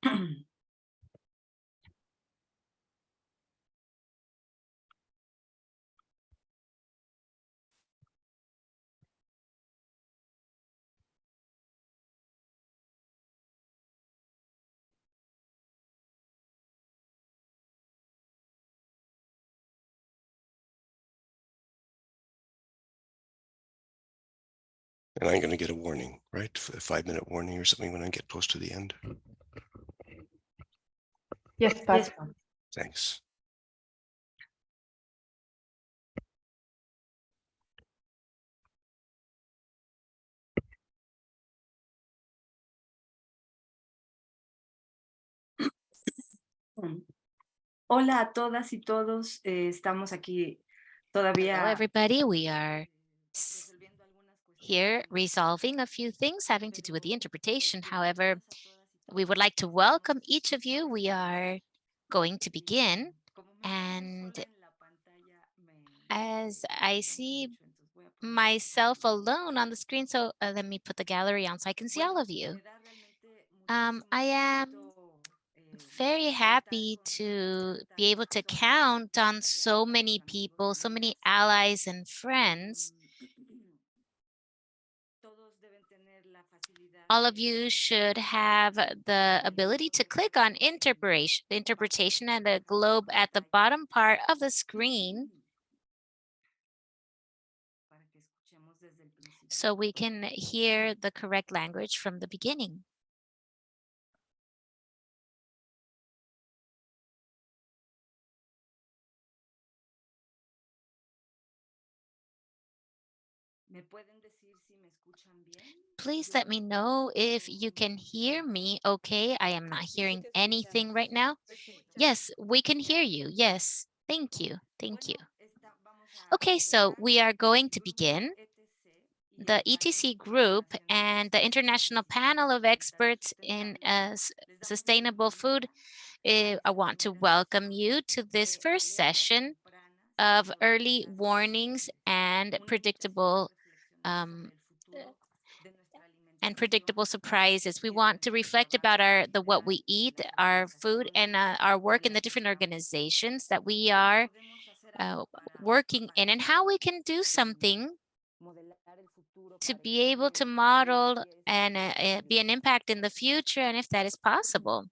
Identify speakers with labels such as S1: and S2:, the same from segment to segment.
S1: And I'm going to get a warning, right? A 5-minute warning or something when I get close to the end.
S2: Yes, that's fine.
S1: Thanks.
S3: Hola a todas y todos. Estamos aquí
S4: Hello,
S3: todavía
S4: everybody. We are
S3: resolviendo algunas
S4: here
S3: cuestiones
S4: resolving a few things having to do with the interpretation. However,
S3: bienvenidas a todas y
S4: we
S3: todos.
S4: would like to welcome each of you. We are going to begin.
S3: Como me quedo
S4: And
S3: sola en la pantalla,
S4: as I see
S3: mucho, entonces voy a poner
S4: myself alone on the screen, so let me put the gallery on so I can see all of you.
S3: me da realmente muchísimo
S4: I am
S3: gusto,
S4: very happy to be able to count on so many people, so many allies and friends.
S3: Todos deben tener la facilidad
S4: All of you should have the ability to click on interpretation and the globe at the bottom part of the screen
S3: para que escuchemos desde el principio.
S4: so we can hear the correct language from the beginning.
S3: ¿Me pueden decir si me escuchan bien?
S4: Please let me know if you can hear me okay. I am not hearing anything right now. Yes, we can hear you. Yes, thank you. Thank you.
S3: Vamos a
S4: Okay, so we are going to
S3: Grupo
S4: begin.
S3: ETC y
S4: The
S3: el
S4: ETC
S3: Panel
S4: group
S3: Internacional
S4: and the International Panel of Experts in Sustainable Food, I want to welcome you to this first session of early warnings and predictable surprises. We want to reflect about what we eat, our food, and our work in the different organizations that we are working in, and how we can do something to be able to model and be an impact in the future, and if that is possible.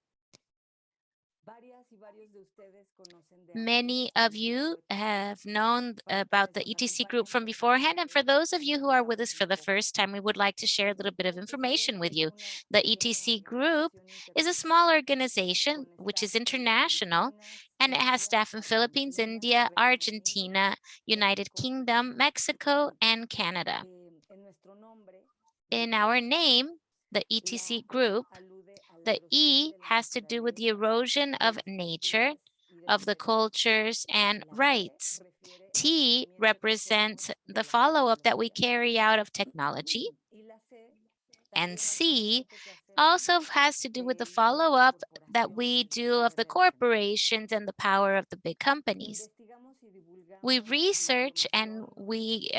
S4: Many of you have known about the ETC group from beforehand, and for those of you who are with us for the first time, we would like to share a little bit of information with you. The ETC group is a small organization which is international, and it has staff in Philippines, India, Argentina, United Kingdom, Mexico, and Canada. In our name, the ETC group, the E has to do with the erosion of nature, of the cultures and rights. T represents the follow-up that we carry out of technology. And C also has to do with the follow-up that we do of the corporations and the power of the big companies. We research and we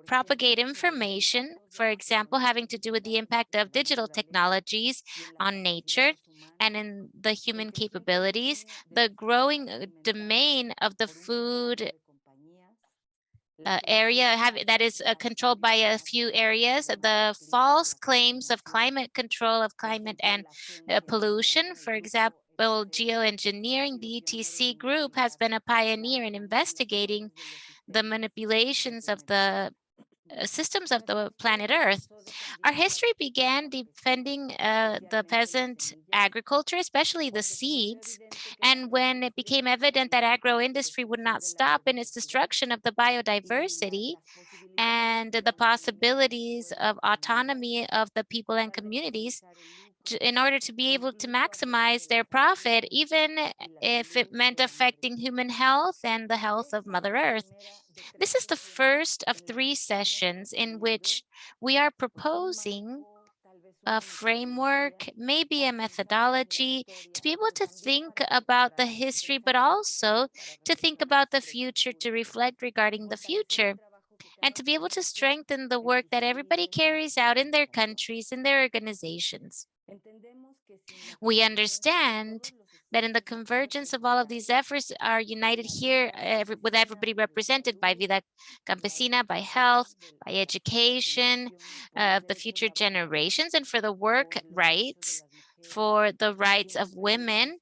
S4: propagate information, for example, having to do with the impact of digital technologies on nature and in the human capabilities, the growing domain of the food area that is controlled by a few areas, the false claims of climate control, of climate and pollution. For example, geoengineering, the ETC group has been a pioneer in investigating the manipulations of the systems of the planet Earth. Our history began defending the peasant agriculture, especially the seeds. And when it became evident that agro-industry would not stop in its destruction of the biodiversity and the possibilities of autonomy of the people and communities, in order to be able to maximize their profit, even if it meant affecting human health and the health of Mother Earth. This is the first of 3 sessions in which we are proposing a framework, maybe a methodology, to be able to think about the history, but also to think about the future, to reflect regarding the future, and to be able to strengthen the work that everybody carries out in their countries, in their organizations. We understand that in the convergence of all of these efforts are united here with everybody represented by Vida Campesina, by health, by education of the future generations, and for the work rights, for the rights of women.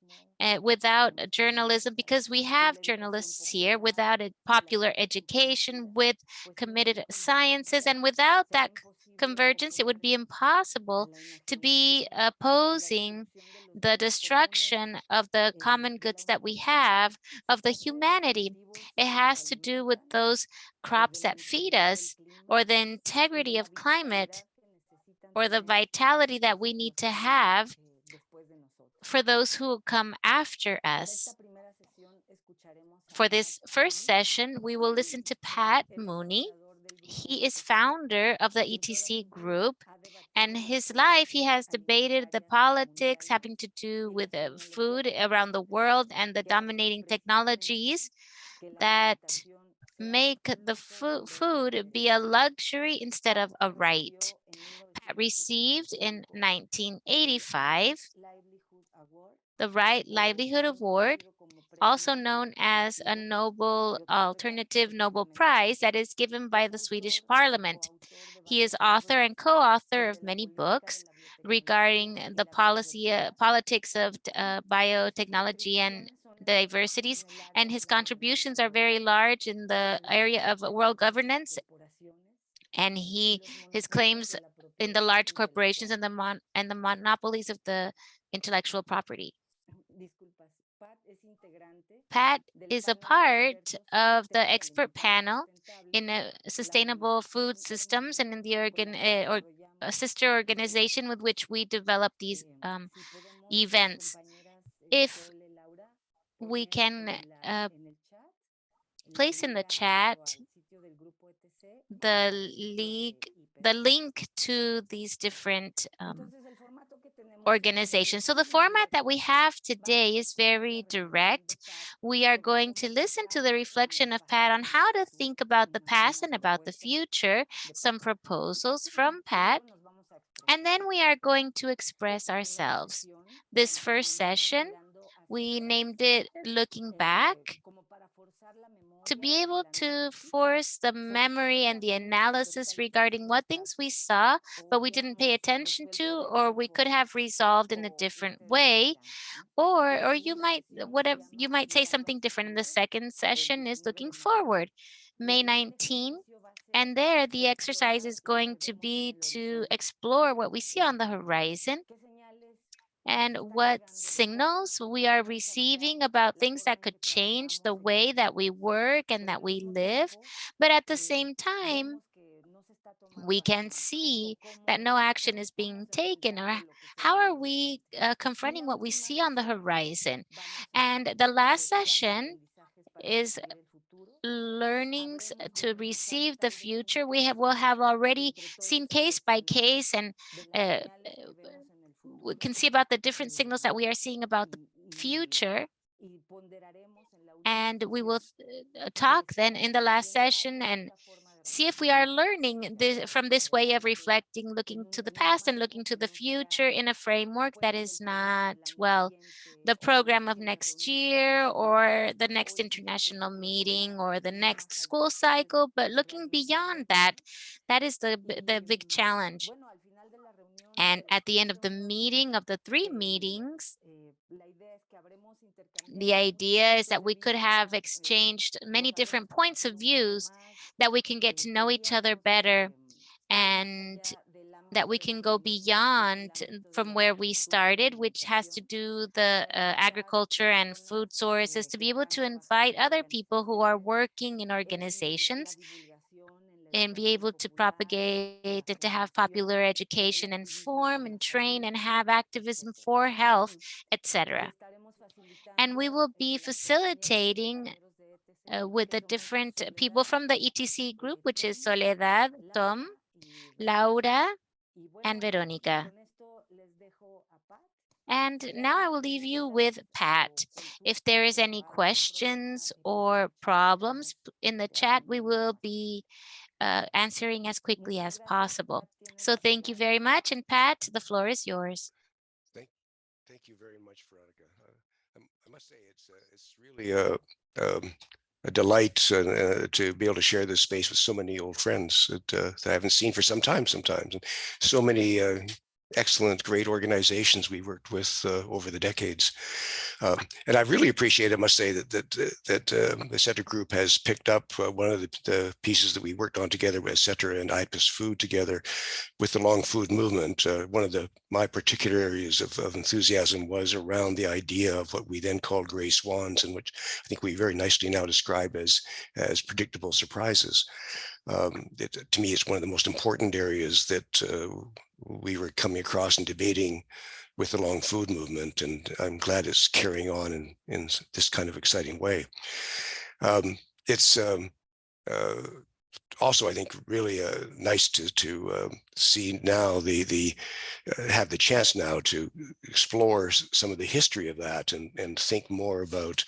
S4: Without journalism, because we have journalists here, without a popular education, with committed sciences, and without that convergence, it would be impossible to be opposing the destruction of the common goods that we have, of the humanity. It has to do with those crops that feed us, or the integrity of climate, or the vitality that we need to have for those who will come after us. For this first session, we will listen to Pat Mooney. He is founder of the ETC group, and his life, he has debated the politics having to do with food around the world and the dominating technologies that make the food be a luxury instead of a right. Pat received in 1985 the Right Livelihood Award, also known as a Nobel Alternative Nobel Prize that is given by the Swedish Parliament. He is author and co-author of many books regarding the politics of biotechnology and diversities, and his contributions are very large in the area of world governance, and his claims in the large corporations and the monopolies of the intellectual property. Pat is a part of the expert panel in sustainable food systems and in the a sister organization with which we develop these events. If we can place in the chat the link to these different organizations. So the format that we have today is very direct. We are going to listen to the reflection of Pat on how to think about the past and about the future, some proposals from Pat, and then we are going to express ourselves. This first session, we named it Looking Back, to be able to force the memory and the analysis regarding what things we saw, but we didn't pay attention to, or we could have resolved in a different way, or you might say something different. In the second session is Looking Forward, May 19. And there, the exercise is going to be to explore what we see on the horizon and what signals we are receiving about things that could change the way that we work and that we live. But at the same time, we can see that no action is being taken, or how are we confronting what we see on the horizon. And the last session is learnings to receive the future. Will have already seen case by case, and we can see about the different signals that we are seeing about the future. And we will talk then in the last session and see if we are learning from this way of reflecting, looking to the past and looking to the future in a framework that is not, well, the program of next year or the next international meeting or the next school cycle, but looking beyond that. That is the big challenge. And at the end of the meeting, of the 3 meetings, the idea is that we could have exchanged many different points of views, that we can get to know each other better, and that we can go beyond from where we started, which has to do the agriculture and food sources, to be able to invite other people who are working in organizations and be able to propagate and to have popular education and form and train and have activism for health, etc. And we will be facilitating with the different people from the ETC group, which is Soledad, Tom, Laura, and Veronica. And now I will leave you with Pat. If there is any questions or problems in the chat, we will be answering as quickly as possible. So thank you very much. And Pat, the floor is yours.
S1: Thank you very much, Veronica. I must say it's really a delight to be able to share this space with so many old friends that I haven't seen for some time sometimes, and so many excellent, great organizations we worked with over the decades. And I really appreciate, I must say, that the Center Group has picked up one of the pieces that we worked on together with Center and IPES Food together with the long food movement. One of my particular areas of enthusiasm was around the idea of what we then called gray swans, and which I think we very nicely now describe as predictable surprises. To me, it's one of the most important areas that we were coming across and debating with the long food movement, and I'm glad it's carrying on in this kind of exciting way. It's also, I think, really nice to see now have the chance now to explore some of the history of that and think more about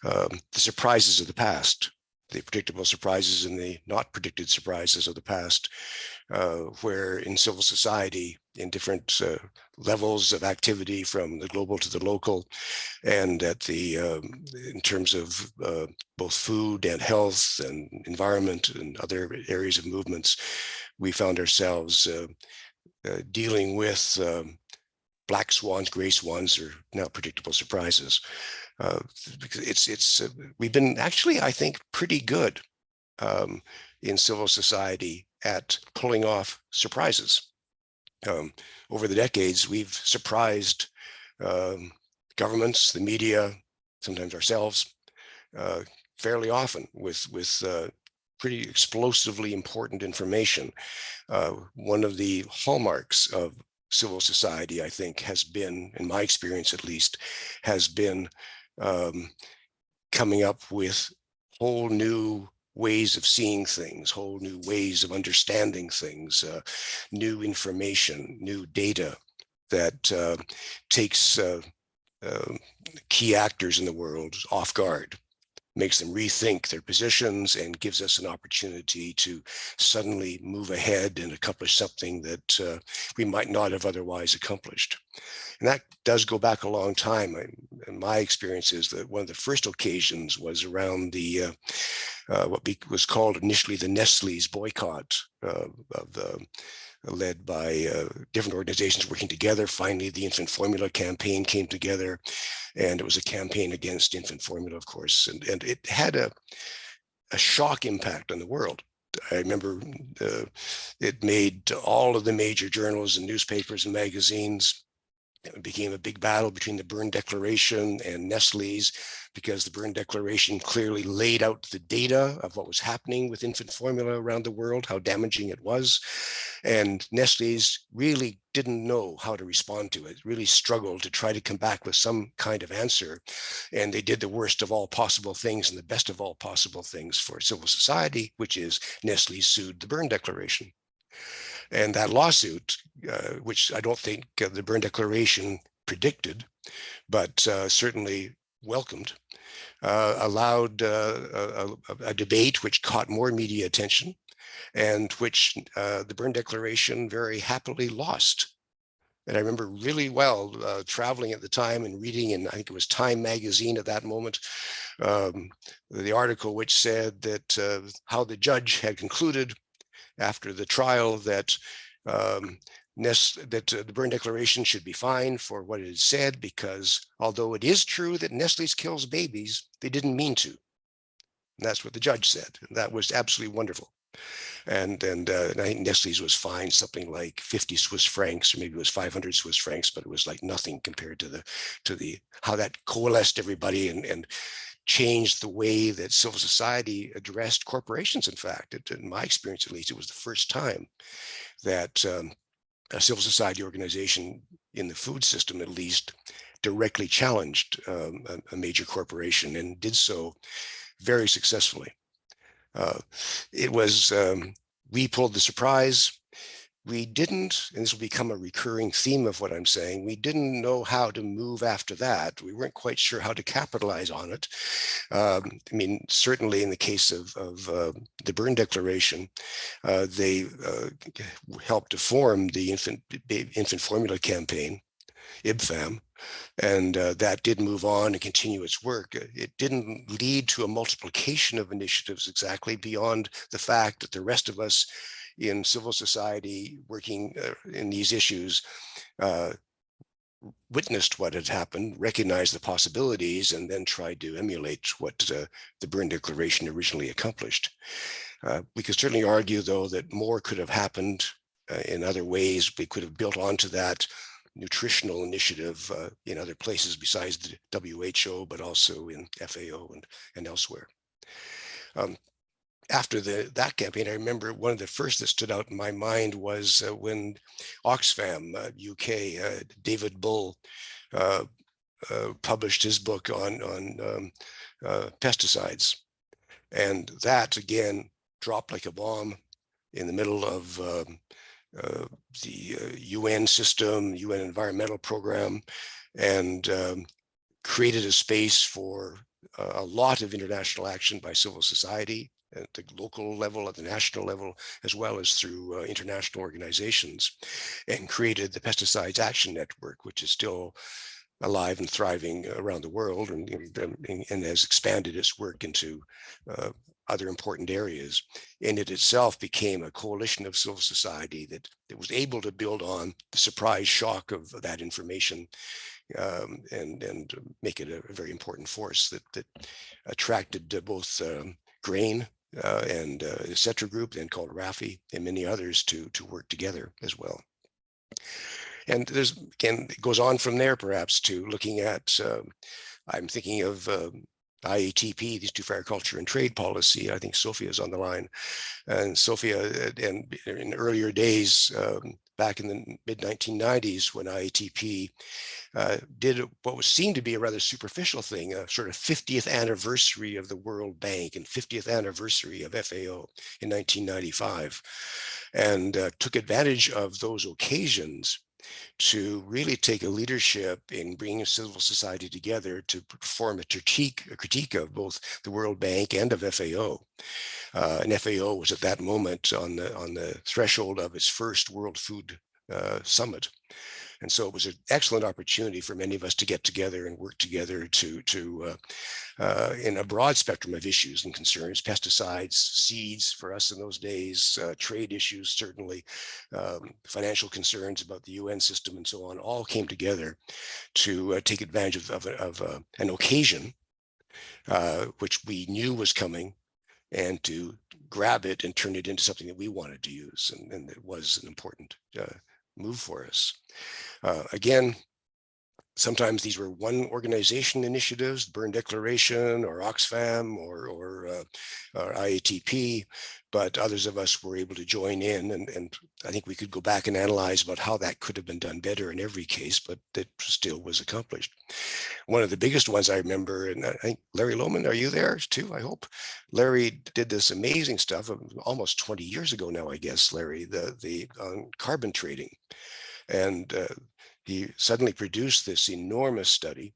S1: the surprises of the past, the predictable surprises and the not predicted surprises of the past, where in civil society, in different levels of activity from the global to the local, and in terms of both food and health and environment and other areas of movements, we found ourselves dealing with black swans, gray swans, or now predictable surprises. Because we've been actually, I think, pretty good in civil society at pulling off surprises. Over the decades, we've surprised governments, the media, sometimes ourselves, fairly often with pretty explosively important information. One of the hallmarks of civil society, I think, has been, in my experience at least, has been coming up with whole new ways of seeing things, whole new ways of understanding things, new information, new data that takes key actors in the world off guard, makes them rethink their positions, and gives us an opportunity to suddenly move ahead and accomplish something that we might not have otherwise accomplished. And that does go back a long time. And my experience is that one of the first occasions was around the what was called initially the Nestle's boycott led by different organizations working together. Finally, the infant formula campaign came together, and it was a campaign against infant formula, of course, and it had a shock impact on the world. I remember it made all of the major journals and newspapers and magazines. It became a big battle between the Berne Declaration and Nestle's, because the Berne Declaration clearly laid out the data of what was happening with infant formula around the world, how damaging it was. And Nestle's really didn't know how to respond to it, really struggled to try to come back with some kind of answer. And they did the worst of all possible things and the best of all possible things for civil society, which is Nestle sued the Berne Declaration. And that lawsuit, which I don't think the Berne Declaration predicted, but certainly welcomed, allowed a debate which caught more media attention, and which the Berne Declaration very happily lost. And I remember really well traveling at the time and reading in, I think it was Time magazine at that moment, the article which said that how the judge had concluded after the trial that the Berne Declaration should be fined for what it had said, because although it is true that Nestle's kills babies, they didn't mean to. And that's what the judge said. And that was absolutely wonderful. And I think Nestle's was fined something like 50 Swiss francs, or maybe it was 500 Swiss francs, but it was like nothing compared to the how that coalesced everybody and changed the way that civil society addressed corporations. In fact, in my experience, at least, it was the first time that a civil society organization in the food system, at least, directly challenged a major corporation, and did so very successfully. It was, we pulled the surprise. We didn't, and this will become a recurring theme of what I'm saying, we didn't know how to move after that. We weren't quite sure how to capitalize on it. I mean, certainly in the case of the Berne Declaration, they helped to form the infant formula campaign, IBFAM. And that did move on and continue its work. It didn't lead to a multiplication of initiatives exactly, beyond the fact that the rest of us in civil society working in these issues witnessed what had happened, recognized the possibilities, and then tried to emulate what the Berne Declaration originally accomplished. We could certainly argue, though, that more could have happened in other ways. We could have built onto that nutritional initiative in other places besides the WHO, but also in FAO and elsewhere. After that campaign, I remember one of the first that stood out in my mind was when Oxfam UK, David Bull, published his book on pesticides. And that, again, dropped like a bomb in the middle of the UN system, UN environmental program, and created a space for a lot of international action by civil society at the local level, at the national level, as well as through international organizations, and created the Pesticides Action Network, which is still alive and thriving around the world, and has expanded its work into other important areas. And it itself became a coalition of civil society that was able to build on the surprise shock of that information, and make it a very important force that attracted both GRAIN and the CETRA group, then called RAFI, and many others to work together as well. And there's, again, it goes on from there perhaps to looking at, I'm thinking of IATP, the Institute for Agriculture and Trade Policy. I think Sophia is on the line. And Sophia, and in earlier days, back in the mid-1990s, when IATP did what was seen to be a rather superficial thing, a sort of 50th anniversary of the World Bank and 50th anniversary of FAO in 1995, and took advantage of those occasions to really take a leadership in bringing civil society together to perform a critique of both the World Bank and of FAO. And FAO was at that moment on the threshold of its first World Food Summit. And so it was an excellent opportunity for many of us to get together and work together to in a broad spectrum of issues and concerns: pesticides, seeds for us in those days, trade issues, certainly, financial concerns about the UN system and so on, all came together to take advantage of an occasion which we knew was coming, and to grab it and turn it into something that we wanted to use. And it was an important move for us. Again, sometimes these were one organization initiatives, Berne Declaration or Oxfam or IATP, but others of us were able to join in, and I think we could go back and analyze about how that could have been done better in every case, but it still was accomplished. One of the biggest ones I remember, and I think Larry Lohman, are you there too? I hope. Larry did this amazing stuff almost 20 years ago now, I guess, Larry, the carbon trading. And he suddenly produced this enormous study,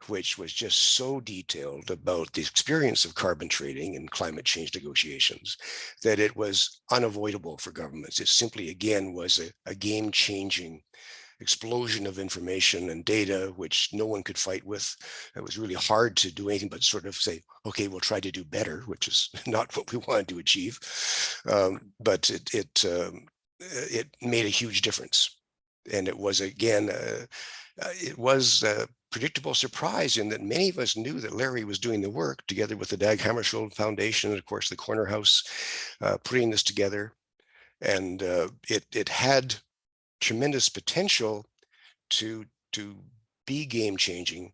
S1: which was just so detailed about the experience of carbon trading and climate change negotiations that it was unavoidable for governments. It simply, again, was a game-changing explosion of information and data, which no one could fight with. It was really hard to do anything but sort of say, okay, we'll try to do better, which is not what we wanted to achieve. But it made a huge difference. And it was, again, it was a predictable surprise in that many of us knew that Larry was doing the work together with the Dag Hammarskjöld Foundation and, of course, the Corner House, putting this together. And it had tremendous potential to be game-changing.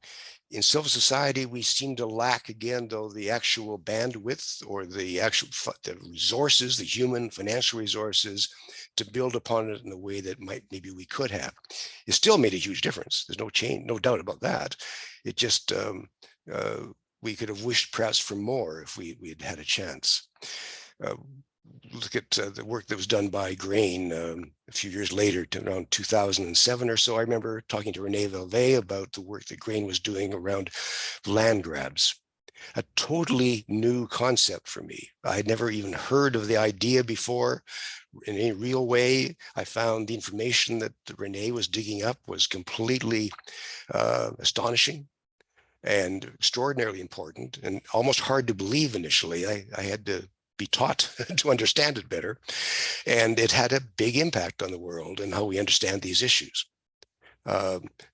S1: In civil society, we seem to lack, again, though, the actual bandwidth or the actual the resources, the human financial resources, to build upon it in a way that maybe we could have. It still made a huge difference. There's no doubt about that. It just, we could have wished perhaps for more if we had had a chance. Look at the work that was done by GRAIN a few years later, around 2007 or so. I remember talking to Renee Velvet about the work that GRAIN was doing around land grabs. a totally new concept for me. I had never even heard of the idea before in any real way. I found the information that Renee was digging up was completely astonishing and extraordinarily important and almost hard to believe initially. I had to be taught to understand it better. And it had a big impact on the world and how we understand these issues.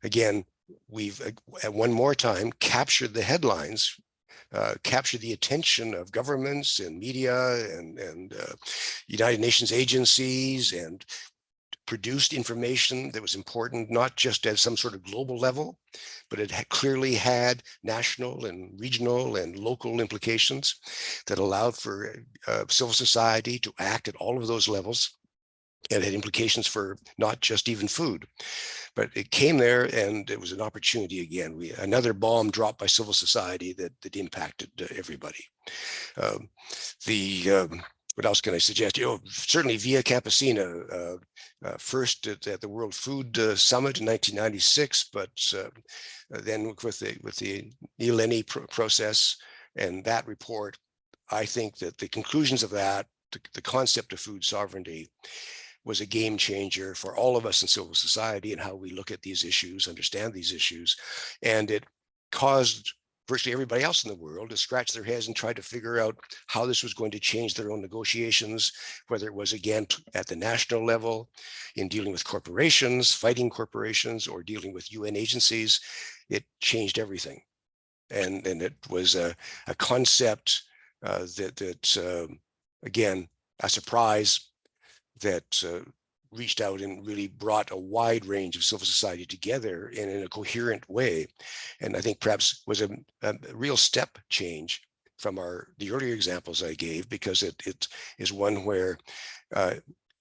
S1: Again, we've at one more time captured the headlines, captured the attention of governments and media and United Nations agencies, and produced information that was important, not just at some sort of global level, but it clearly had national and regional and local implications that allowed for civil society to act at all of those levels. And had implications for not just even food, but it came there, and it was an opportunity again. Another bomb dropped by civil society that impacted everybody. What else can I suggest? Certainly Via Campesina, first at the World Food Summit in 1996, but then with the Neil process and that report, I think that the conclusions of that, the concept of food sovereignty, was a game changer for all of us in civil society and how we look at these issues, understand these issues. And it caused virtually everybody else in the world to scratch their heads and try to figure out how this was going to change their own negotiations, whether it was again at the national level in dealing with corporations, fighting corporations, or dealing with UN agencies. It changed everything. And it was a concept again, a surprise that reached out and really brought a wide range of civil society together in a coherent way. And I think perhaps was a real step change from the earlier examples I gave, because it is one where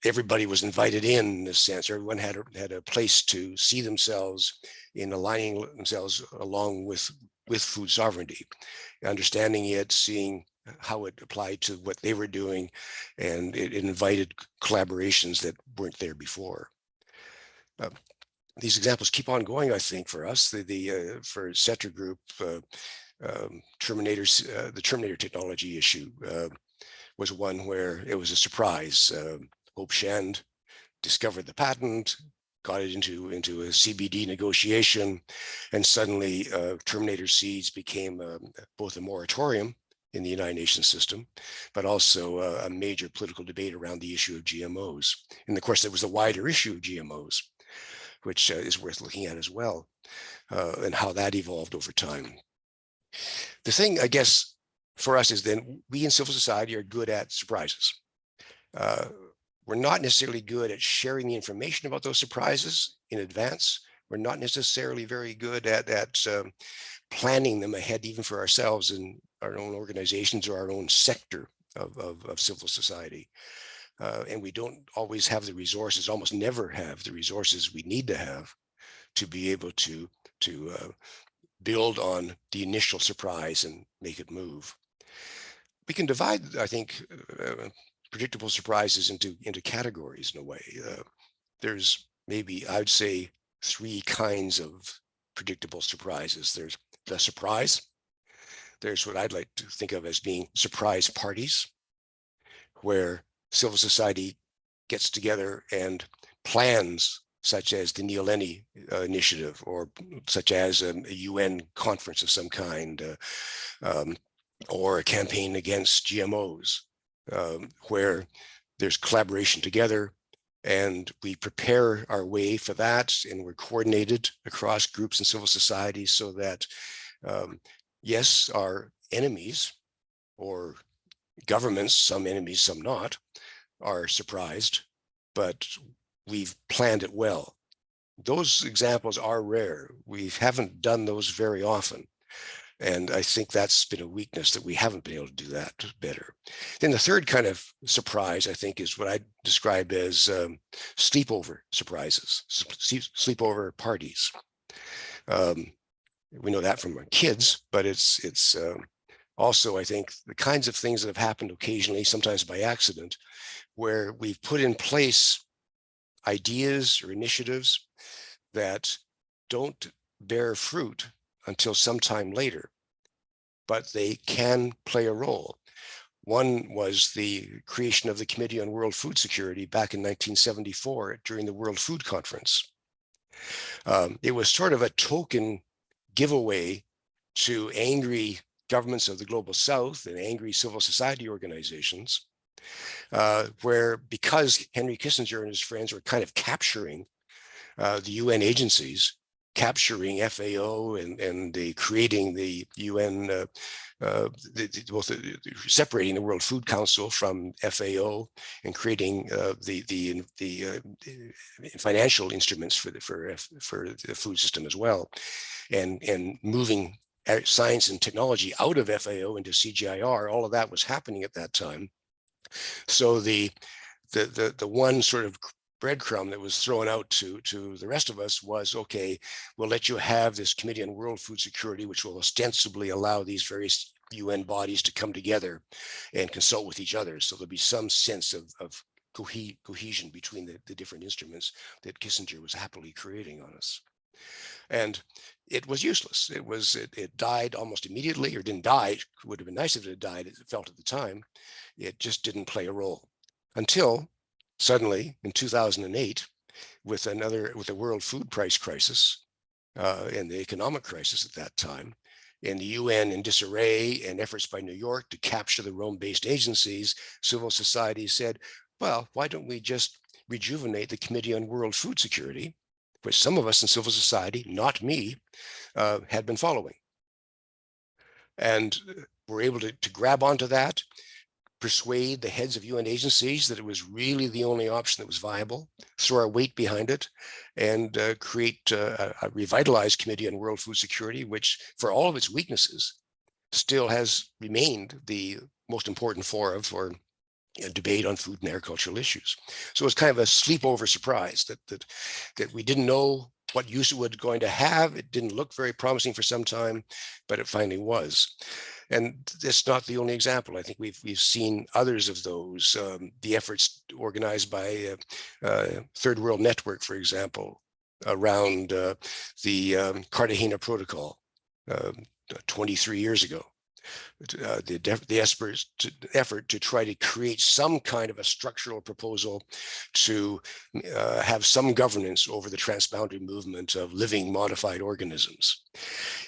S1: everybody was invited in a sense. Everyone had a place to see themselves in aligning themselves along with food sovereignty, understanding it, seeing how it applied to what they were doing, and it invited collaborations that weren't there before. These examples keep on going, I think, for us. For Cetra Group, the Terminator technology issue was one where it was a surprise. Hope Shand discovered the patent, got it into a CBD negotiation, and suddenly Terminator seeds became both a moratorium in the United Nations system, but also a major political debate around the issue of GMOs. And of course, there was a wider issue of GMOs, which is worth looking at as well, and how that evolved over time. The thing, I guess, for us is then we in civil society are good at surprises. We're not necessarily good at sharing the information about those surprises in advance. We're not necessarily very good at planning them ahead, even for ourselves in our own organizations or our own sector of civil society. And we don't always have the resources, almost never have the resources we need to have to be able to build on the initial surprise and make it move. We can divide, I think, predictable surprises into categories in a way. There's maybe, I would say, 3 kinds of predictable surprises. There's the surprise. There's what I'd like to think of as being surprise parties, where civil society gets together and plans, such as the Neil Lenny initiative, or such as a UN conference of some kind, or a campaign against GMOs, where there's collaboration together, and we prepare our way for that, and we're coordinated across groups and civil society so that, yes, our enemies or governments, some enemies, some not, are surprised, but we've planned it well. Those examples are rare. We haven't done those very often. And I think that's been a weakness, that we haven't been able to do that better. Then the third kind of surprise, I think, is what I describe as sleepover surprises, sleepover parties. We know that from our kids, but it's also, I think, the kinds of things that have happened occasionally, sometimes by accident, where we've put in place ideas or initiatives that don't bear fruit until sometime later. but they can play a role. One was the creation of the Committee on World Food Security back in 1974 during the World Food Conference. It was sort of a token giveaway to angry governments of the Global South and angry civil society organizations, where because Henry Kissinger and his friends were kind of capturing the UN agencies, capturing FAO and creating the UN, separating the World Food Council from FAO and creating the financial instruments for the food system as well, and moving science and technology out of FAO into CGIAR. All of that was happening at that time. So the one sort of breadcrumb that was thrown out to the rest of us was, okay, we'll let you have this Committee on World Food Security, which will ostensibly allow these various UN bodies to come together and consult with each other. So there'll be some sense of cohesion between the different instruments that Kissinger was happily creating on us. And it was useless. It died almost immediately, or didn't die. It would have been nice if it had died, it felt at the time. It just didn't play a role until suddenly in 2008, with a world food price crisis and the economic crisis at that time, and the UN in disarray and efforts by New York to capture the Rome-based agencies, civil society said, well, why don't we just rejuvenate the Committee on World Food Security, which some of us in civil society, not me, had been following. And we're able to grab onto that, persuade the heads of UN agencies that it was really the only option that was viable, throw our weight behind it, and create a revitalized Committee on World Food Security, which, for all of its weaknesses, still has remained the most important forum for debate on food and agricultural issues. So it's kind of a sleepover surprise that we didn't know what use it was going to have. It didn't look very promising for some time, but it finally was. And that's not the only example. I think we've seen others of those. The efforts organized by Third World Network, for example, around the Cartagena Protocol 23 years ago. The effort to try to create some kind of a structural proposal to have some governance over the transboundary movement of living modified organisms.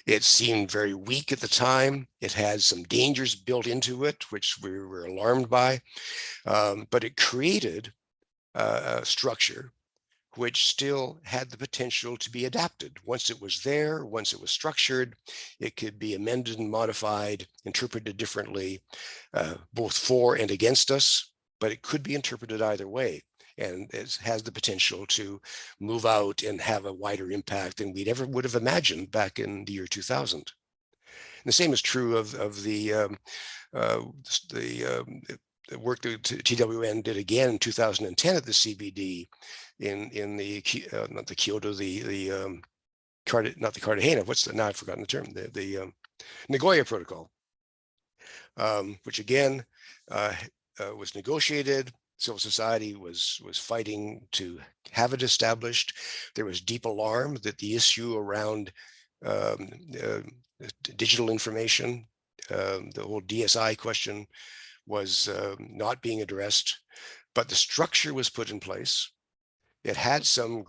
S1: It seemed very weak at the time. It had some dangers built into it, which we were alarmed by, but it created a structure which still had the potential to be adapted. Once it was there, once it was structured, it could be amended and modified, interpreted differently, both for and against us, but it could be interpreted either way. And it has the potential to move out and have a wider impact than we'd ever would have imagined back in the year 2000. And the same is true of the work that TWN did again in 2010 at the CBD in the not the Kyoto, not the Cartagena, now I've forgotten the term, the Nagoya Protocol, which again was negotiated. Civil society was fighting to have it established. There was deep alarm that the issue around digital information, the whole DSI question, was not being addressed, but the structure was put in place. It had some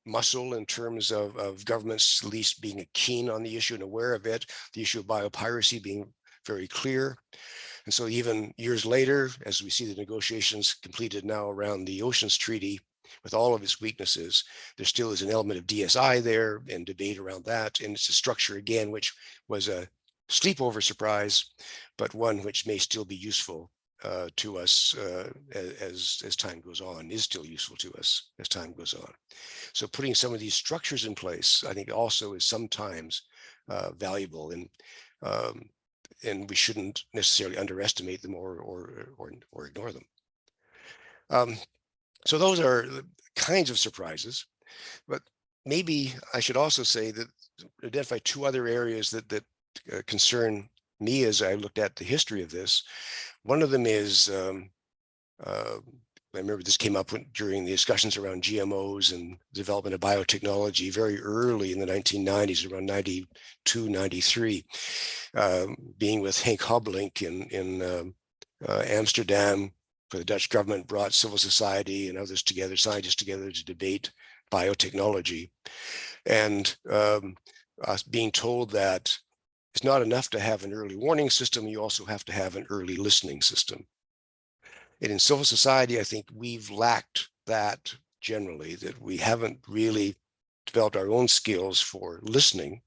S1: muscle in terms of governments at least being keen on the issue and aware of it, the issue of biopiracy being very clear. And so even years later, as we see the negotiations completed now around the Oceans Treaty, with all of its weaknesses, there still is an element of DSI there and debate around that. And it's a structure, again, which was a sleepover surprise, but one which may still be useful to us as time goes on, is still useful to us as time goes on. So putting some of these structures in place, I think also is sometimes valuable, and we shouldn't necessarily underestimate them or ignore them. So those are the kinds of surprises, but maybe I should also say that identify two other areas that concern me as I looked at the history of this. One of them is I remember this came up during the discussions around GMOs and development of biotechnology very early in the 1990s, around 92, 93, being with Henk Hobbelink in Amsterdam, where the Dutch government brought civil society and others together, scientists together to debate biotechnology. And us being told that it's not enough to have an early warning system, you also have to have an early listening system. And in civil society, I think we've lacked that generally, that we haven't really developed our own skills for listening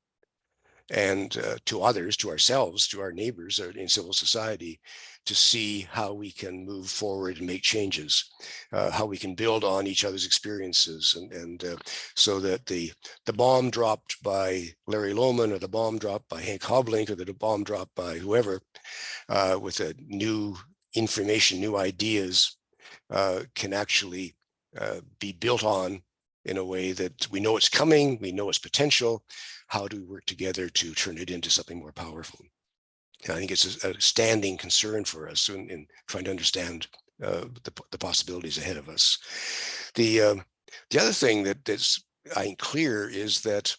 S1: and to others, to ourselves, to our neighbors in civil society, to see how we can move forward and make changes, how we can build on each other's experiences, and so that the bomb dropped by Larry Lohman, or the bomb dropped by Henk Hobbelink, or the bomb dropped by whoever, with a new information, new ideas, can actually be built on in a way that we know it's coming, we know its potential. How do we work together to turn it into something more powerful? And I think it's a standing concern for us in trying to understand the possibilities ahead of us. The other thing that's I think clear is that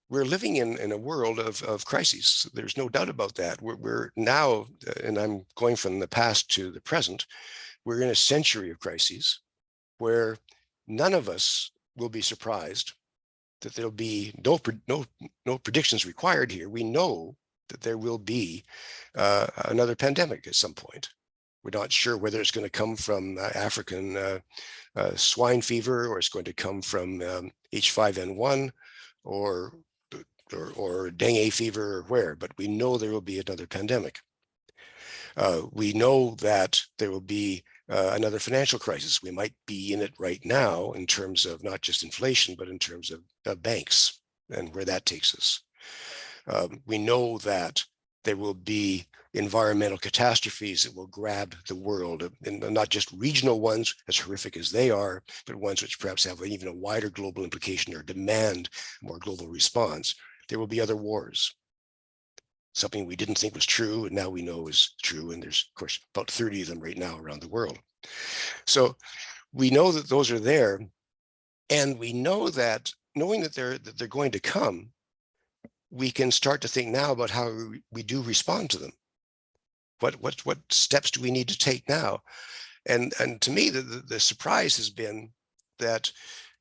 S1: we're living in a world of crises. There's no doubt about that. We're now, and I'm going from the past to the present, we're in a century of crises where none of us will be surprised that there'll be no predictions required here. We know that there will be another pandemic at some point. We're not sure whether it's going to come from African swine fever, or it's going to come from H5N1 or dengue fever, or where, but we know there will be another pandemic. We know that there will be another financial crisis. We might be in it right now in terms of not just inflation, but in terms of banks and where that takes us. We know that there will be environmental catastrophes that will grab the world, and not just regional ones, as horrific as they are, but ones which perhaps have even a wider global implication or demand a more global response. There will be other wars. Something we didn't think was true, and now we know is true. And there's, of course, about 30 of them right now around the world. So we know that those are there. And we know that, knowing that they're going to come, we can start to think now about how we do respond to them. What steps do we need to take now? And to me, the surprise has been that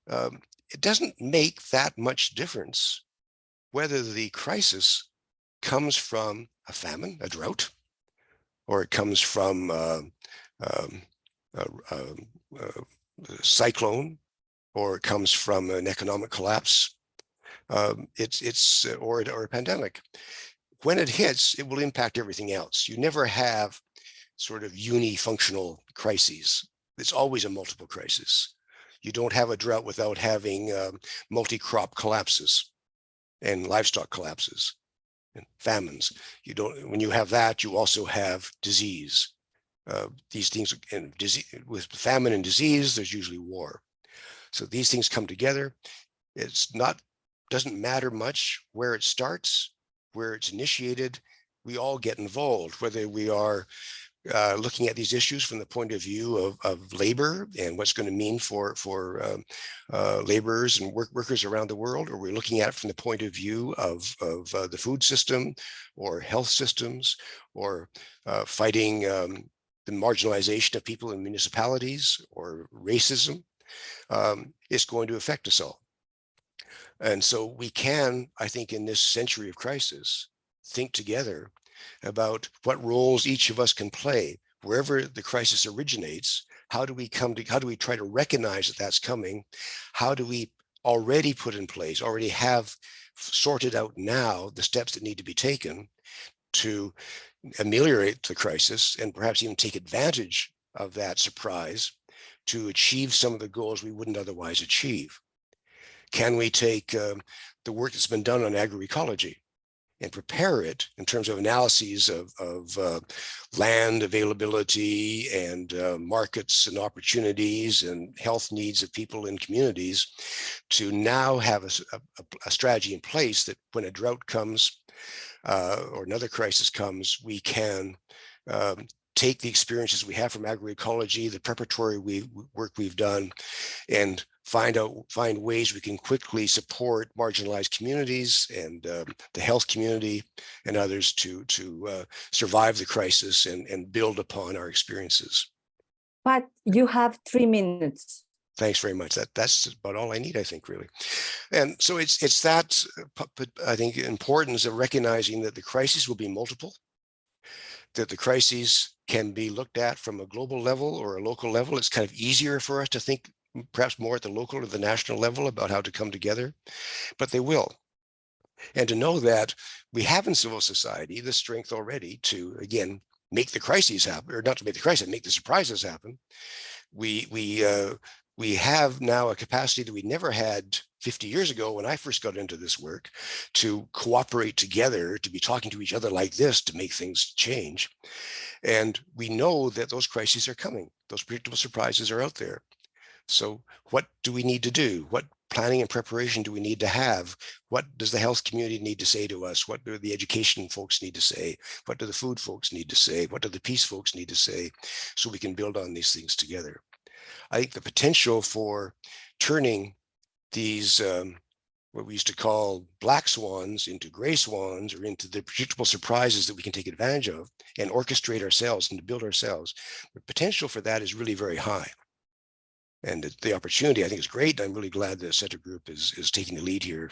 S1: it doesn't make that much difference whether the crisis comes from a famine, a drought, or it comes from a cyclone, or it comes from an economic collapse. Or a pandemic. When it hits, it will impact everything else. You never have sort of unifunctional crises. It's always a multiple crisis. You don't have a drought without having multi-crop collapses and livestock collapses and famines. You don't. When you have that, you also have disease. These things, and with famine and disease, there's usually war. So these things come together. Doesn't matter much where it starts, where it's initiated. We all get involved, whether we are looking at these issues from the point of view of labor and what's going to mean for laborers and workers around the world, or we're looking at it from the point of view of the food system or health systems, or fighting the marginalization of people in municipalities, or racism. It's going to affect us all. And so we can, I think, in this century of crisis, think together about what roles each of us can play wherever the crisis originates. How do we try to recognize that that's coming? How do we already put in place, already have sorted out now the steps that need to be taken to ameliorate the crisis, and perhaps even take advantage of that surprise to achieve some of the goals we wouldn't otherwise achieve? Can we take the work that's been done on agroecology and prepare it in terms of analyses of land availability and markets and opportunities and health needs of people in communities, to now have a strategy in place that when a drought comes or another crisis comes, we can take the experiences we have from agroecology, the preparatory work we've done, and find ways we can quickly support marginalized communities and the health community and others to survive the crisis and build upon our experiences.
S3: Pat, you have 3 minutes.
S1: Thanks very much. That's about all I need, I think, really. And so it's that, I think, importance of recognizing that the crises will be multiple, that the crises can be looked at from a global level or a local level. It's kind of easier for us to think perhaps more at the local or the national level about how to come together, but they will. And to know that we have in civil society the strength already to, again, make the crises happen, or not to make the crisis, make the surprises happen. We have now a capacity that we never had 50 years ago when I first got into this work to cooperate together, to be talking to each other like this, to make things change. And we know that those crises are coming. Those predictable surprises are out there. So what do we need to do? What planning and preparation do we need to have? What does the health community need to say to us? What do the education folks need to say? What do the food folks need to say? What do the peace folks need to say? So we can build on these things together. I think the potential for turning these, what we used to call black swans into gray swans, or into the predictable surprises that we can take advantage of and orchestrate ourselves and to build ourselves, the potential for that is really very high. And the opportunity, I think, is great. I'm really glad the Center Group is taking the lead here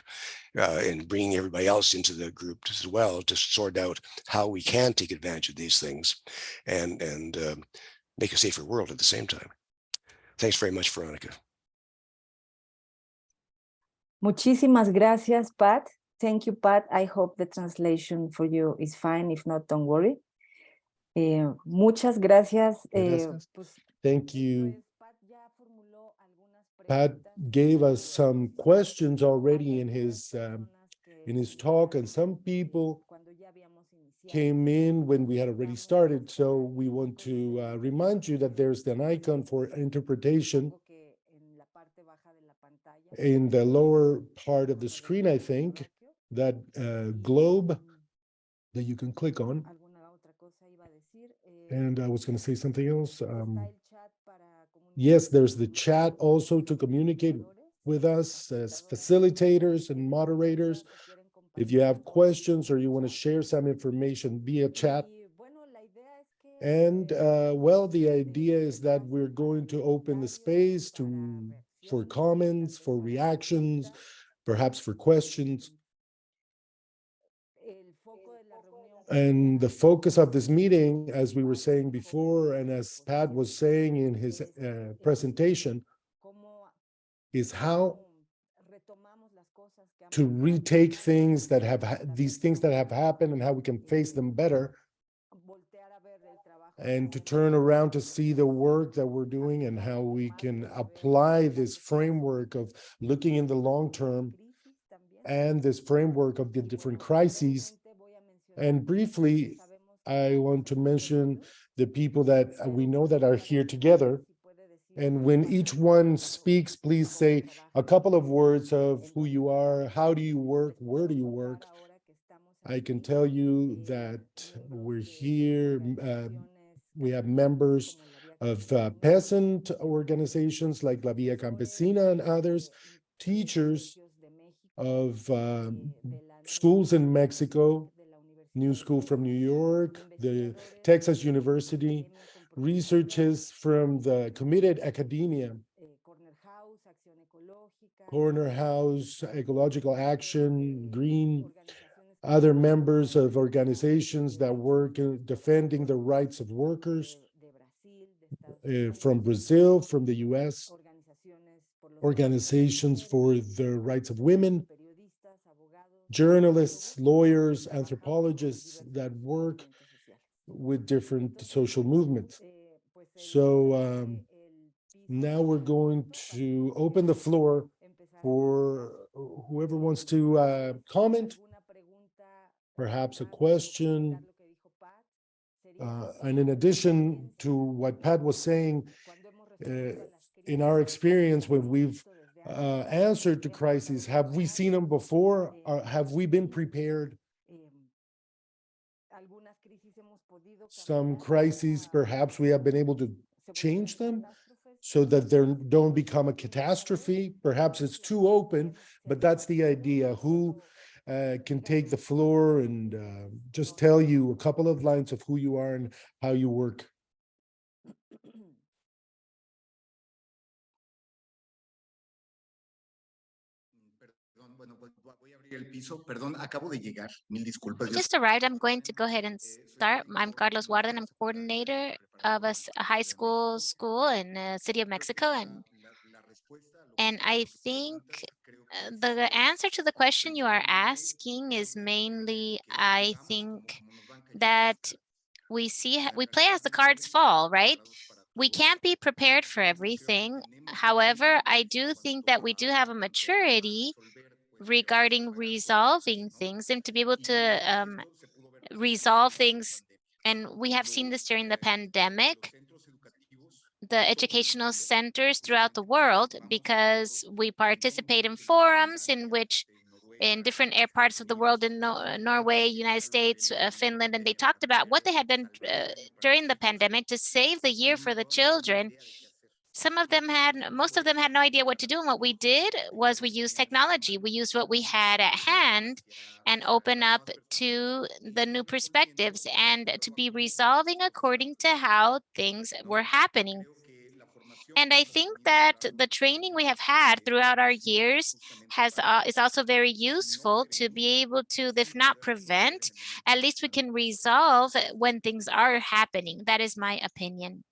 S1: and bringing everybody else into the group as well to sort out how we can take advantage of these things and make a safer world at the same time. Thanks very much, Veronica.
S3: Muchísimas gracias, Pat. Thank you, Pat. I hope the translation for you is fine. If not, don't worry. Muchas gracias.
S2: Thank you. Pat gave us some questions already in his talk, and some people came in when we had already started. So we want to remind you that there's an icon for interpretation in the lower part of the screen, I think, that globe that you can click on. And I was going to say something else. Yes, there's the chat also to communicate with us as facilitators and moderators. If you have questions or you want to share some information via chat. And well, the idea is that we're going to open the space for comments, for reactions, perhaps for questions. And the focus of this meeting, as we were saying before, and as Pat was saying in his presentation, is how to retake things that these things that have happened and how we can face them better, and to turn around to see the work that we're doing and how we can apply this framework of looking in the long term and this framework of the different crises. And briefly, I want to mention the people that we know that are here together. And when each one speaks, please say a couple of words of who you are, how do you work, where do you work. I can tell you that we're here, we have members of peasant organizations like La Via Campesina and others, teachers of schools in Mexico, New School from New York, the Texas University, researchers from the committed academia, Corner House, Ecological Action, Green, other members of organizations that work in defending the rights of workers from Brazil, from the US, organizations for the rights of women, journalists, lawyers, anthropologists that work with different social movements. So now we're going to open the floor for whoever wants to comment, perhaps a question. And in addition to what Pat was saying, in our experience, when we've answered to crises, have we seen them before, or have we been prepared? some crises, perhaps we have been able to change them so that they don't become a catastrophe. Perhaps it's too open, but that's the idea. Who can take the floor and just tell you a couple of lines of who you are and how you work?
S5: Perdón, acabo de llegar. Mil disculpas.
S4: I just arrived. I'm going to go ahead and start. I'm Carlos Warden. I'm coordinator of a high school in the city of Mexico. And I think the answer to the question you are asking is mainly, I think that we play as the cards fall, right? We can't be prepared for everything. However, I do think that we do have a maturity regarding resolving things and to be able to resolve things. And we have seen this during the pandemic, the educational centers throughout the world, because we participate in forums in which in different parts of the world, in Norway, United States, Finland, and they talked about what they had done during the pandemic to save the year for the children. Most of them had no idea what to do. And what we did was we used technology. We used what we had at hand and open up to the new perspectives and to be resolving according to how things were happening. And I think that the training we have had throughout our years is also very useful to be able to, if not prevent, at least we can resolve when things are happening. That is my opinion.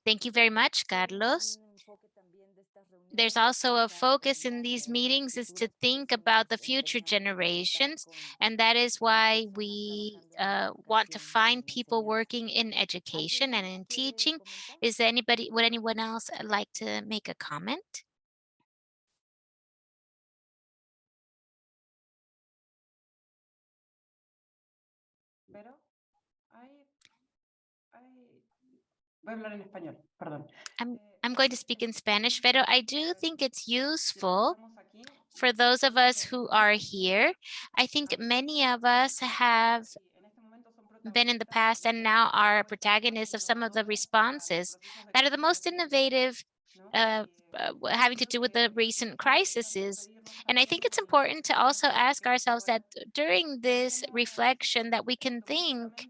S4: Thank you very much, Carlos. There's also a focus in these meetings is to think about the future generations, and that is why we want to find people working in education and in teaching. Would anyone else like to make a comment? I'm going to speak in Spanish, Vero. I do think it's useful for those of us who are here. I think many of us have been in the past and now are protagonists of some of the responses that are the most innovative, having to do with the recent crises. And I think it's important to also ask ourselves that during this reflection that we can think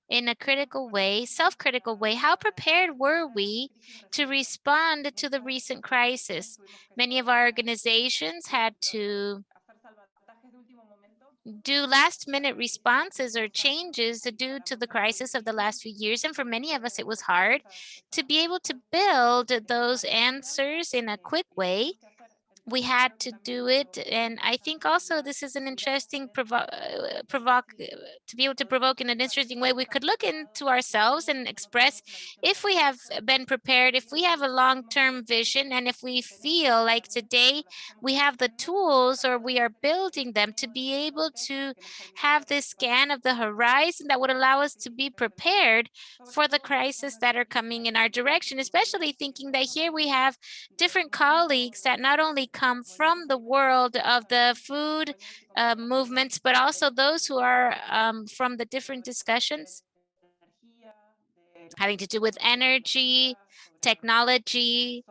S4: in a critical way, self-critical way, how prepared were we to respond to the recent crisis? Many of our organizations had to do last-minute responses or changes due to the crisis of the last few years. And for many of us, it was hard to be able to build those answers in a quick way. We had to do it. And I think also this is an interesting to be able to provoke in an interesting way. We could look into ourselves and express if we have been prepared, if we have a long-term vision, and if we feel like today we have the tools or we are building them to be able to have this scan of the horizon that would allow us to be prepared for the crises that are coming in our direction, especially thinking that here we have different colleagues that not only come from the world of the food movements, but also those who are from the different discussions having to do with energy, technology,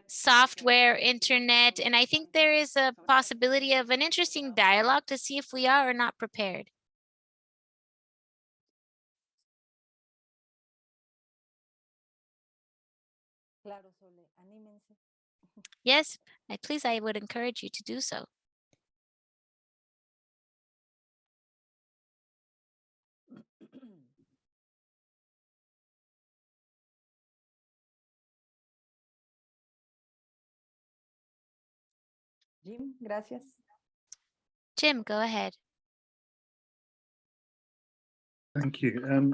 S4: software, internet. And I think there is a possibility of an interesting dialogue to see if we are or not prepared. Yes, please, I would encourage you to do so.
S3: Jim, gracias.
S4: Jim, go ahead.
S6: Thank you.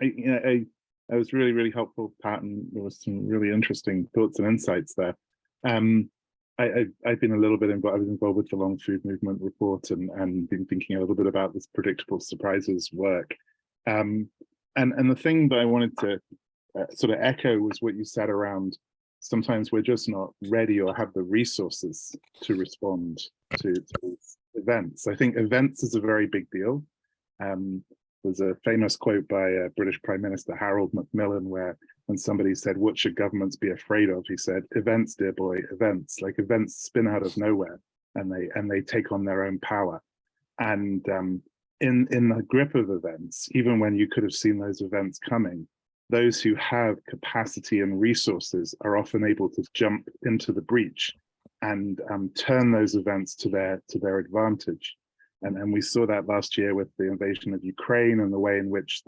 S6: I was really helpful, Pat, and there was some really interesting thoughts and insights there. I've been a little bit involved. I was involved with the Long Food Movement report and been thinking a little bit about this predictable surprises work. And the thing that I wanted to sort of echo was what you said around sometimes we're just not ready or have the resources to respond to events. I think events is a very big deal. There's a famous quote by British Prime Minister Harold Macmillan, where when somebody said, "What should governments be afraid of?" he said, "Events, dear boy, events." Like events spin out of nowhere, and they take on their own power. And in the grip of events, even when you could have seen those events coming, those who have capacity and resources are often able to jump into the breach and turn those events to their advantage. And we saw that last year with the invasion of Ukraine and the way in which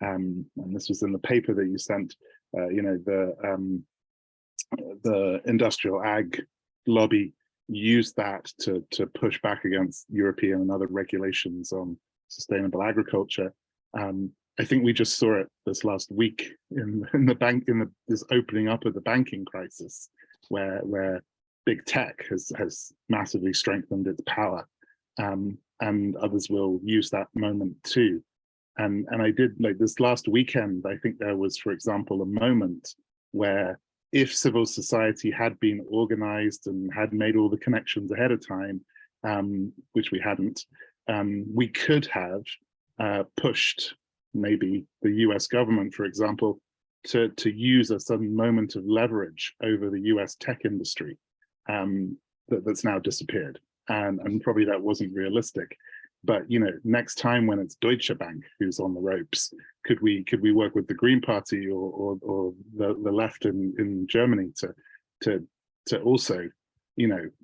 S6: and this was in the paper that you sent, the industrial ag lobby used that to push back against European and other regulations on sustainable agriculture. I think we just saw it this last week in this opening up of the banking crisis, where big tech has massively strengthened its power. And others will use that moment too. And I did, like this last weekend, I think there was, for example, a moment where if civil society had been organized and had made all the connections ahead of time, which we hadn't, we could have pushed maybe the US government, for example, to use a sudden moment of leverage over the US tech industry that's now disappeared. And probably that wasn't realistic. But next time when it's Deutsche Bank who's on the ropes, could we work with the Green Party or the left in Germany to also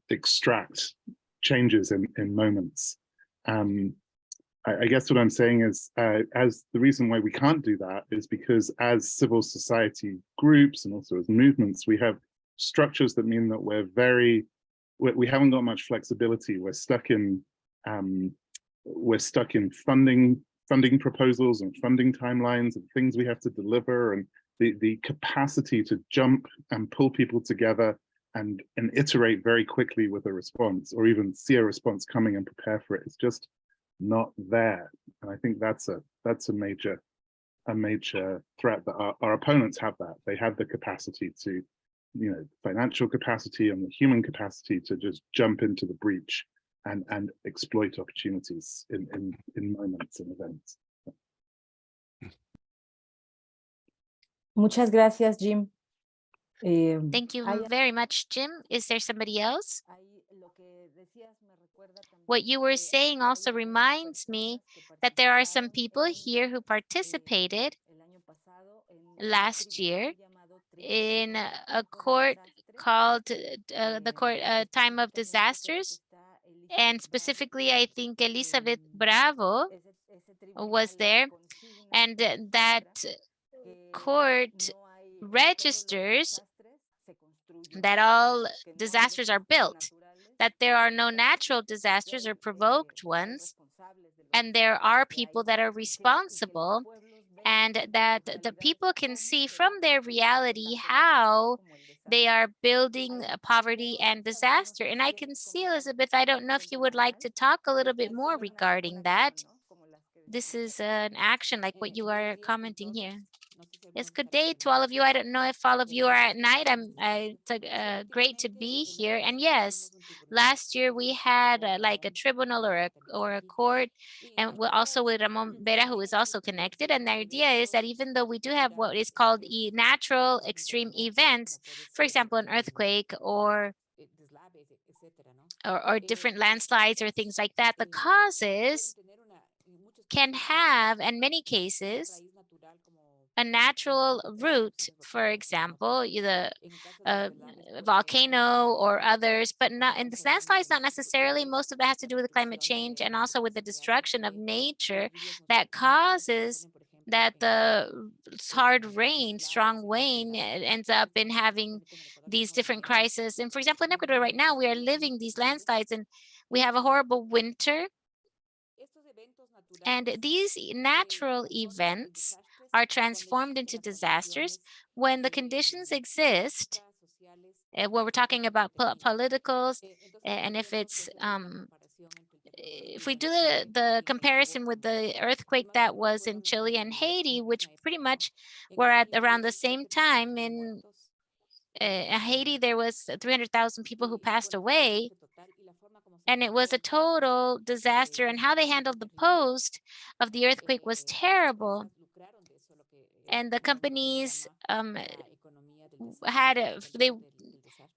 S6: extract changes in moments? I guess what I'm saying is, as the reason why we can't do that is because as civil society groups and also as movements, we have structures that mean that we haven't got much flexibility. We're stuck in funding proposals and funding timelines and things we have to deliver, and the capacity to jump and pull people together and iterate very quickly with a response, or even see a response coming and prepare for it, is just not there. And I think that's a major threat that our opponents have. That they have the capacity to, financial capacity and the human capacity to just jump into the breach and exploit opportunities in moments and events.
S3: Muchas gracias, Jim.
S4: Thank you very much, Jim. Is there somebody else? What you were saying also reminds me that there are some people here who participated last year in a court called the court Time of Disasters. And specifically, I think Elizabeth Bravo was there, and that court registers that all disasters are built, that there are no natural disasters or provoked ones, and there are people that are responsible, and that the people can see from their reality how they are building poverty and disaster. And I can see, Elizabeth, I don't know if you would like to talk a little bit more regarding that. This is an action like what you are commenting here. Yes, good day to all of you. I don't know if all of you are at night. It's great to be here. And yes, last year we had like a tribunal or a court, and also with Ramon Vera, who is also connected. And the idea is that even though we do have what is called natural extreme events, for example, an earthquake or different landslides or things like that, the causes can have, in many cases, a natural root, for example, either a volcano or others, but not in the landslides, not necessarily. Most of that has to do with climate change and also with the destruction of nature that causes that the hard rain, strong rain, ends up in having these different crises. And for example, in Ecuador right now, we are living these landslides and we have a horrible winter. And these natural events are transformed into disasters when the conditions exist, when we're talking about politicals, and if it's if we do the comparison with the earthquake that was in Chile and Haiti, which pretty much were at around the same time Haiti, there was 300,000 people who passed away, and it was a total disaster, and how they handled the post of the earthquake was terrible. And the companies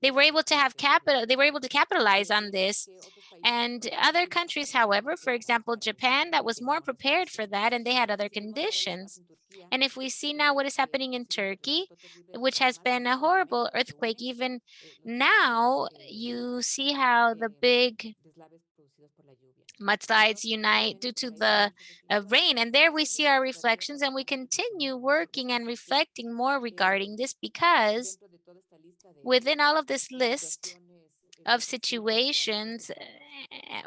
S4: they were able to have capital, they were able to capitalize on this. And other countries, however, for example, Japan, that was more prepared for that, and they had other conditions. And if we see now what is happening in Turkey, which has been a horrible earthquake, even now you see how the big mudslides unite due to the rain. And there we see our reflections, and we continue working and reflecting more regarding this, because within all of this list of situations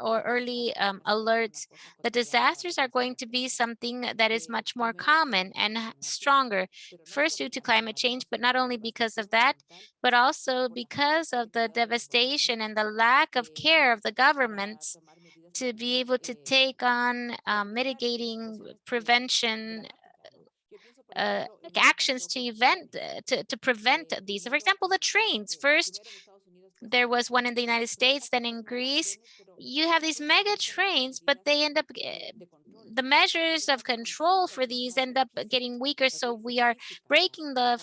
S4: or early alerts, the disasters are going to be something that is much more common and stronger, first due to climate change, but not only because of that, but also because of the devastation and the lack of care of the governments to be able to take on mitigating prevention actions to prevent these. So for example, the trains. First, there was one in the United States, then in Greece. You have these mega trains, but they end up, the measures of control for these end up getting weaker. So we are breaking the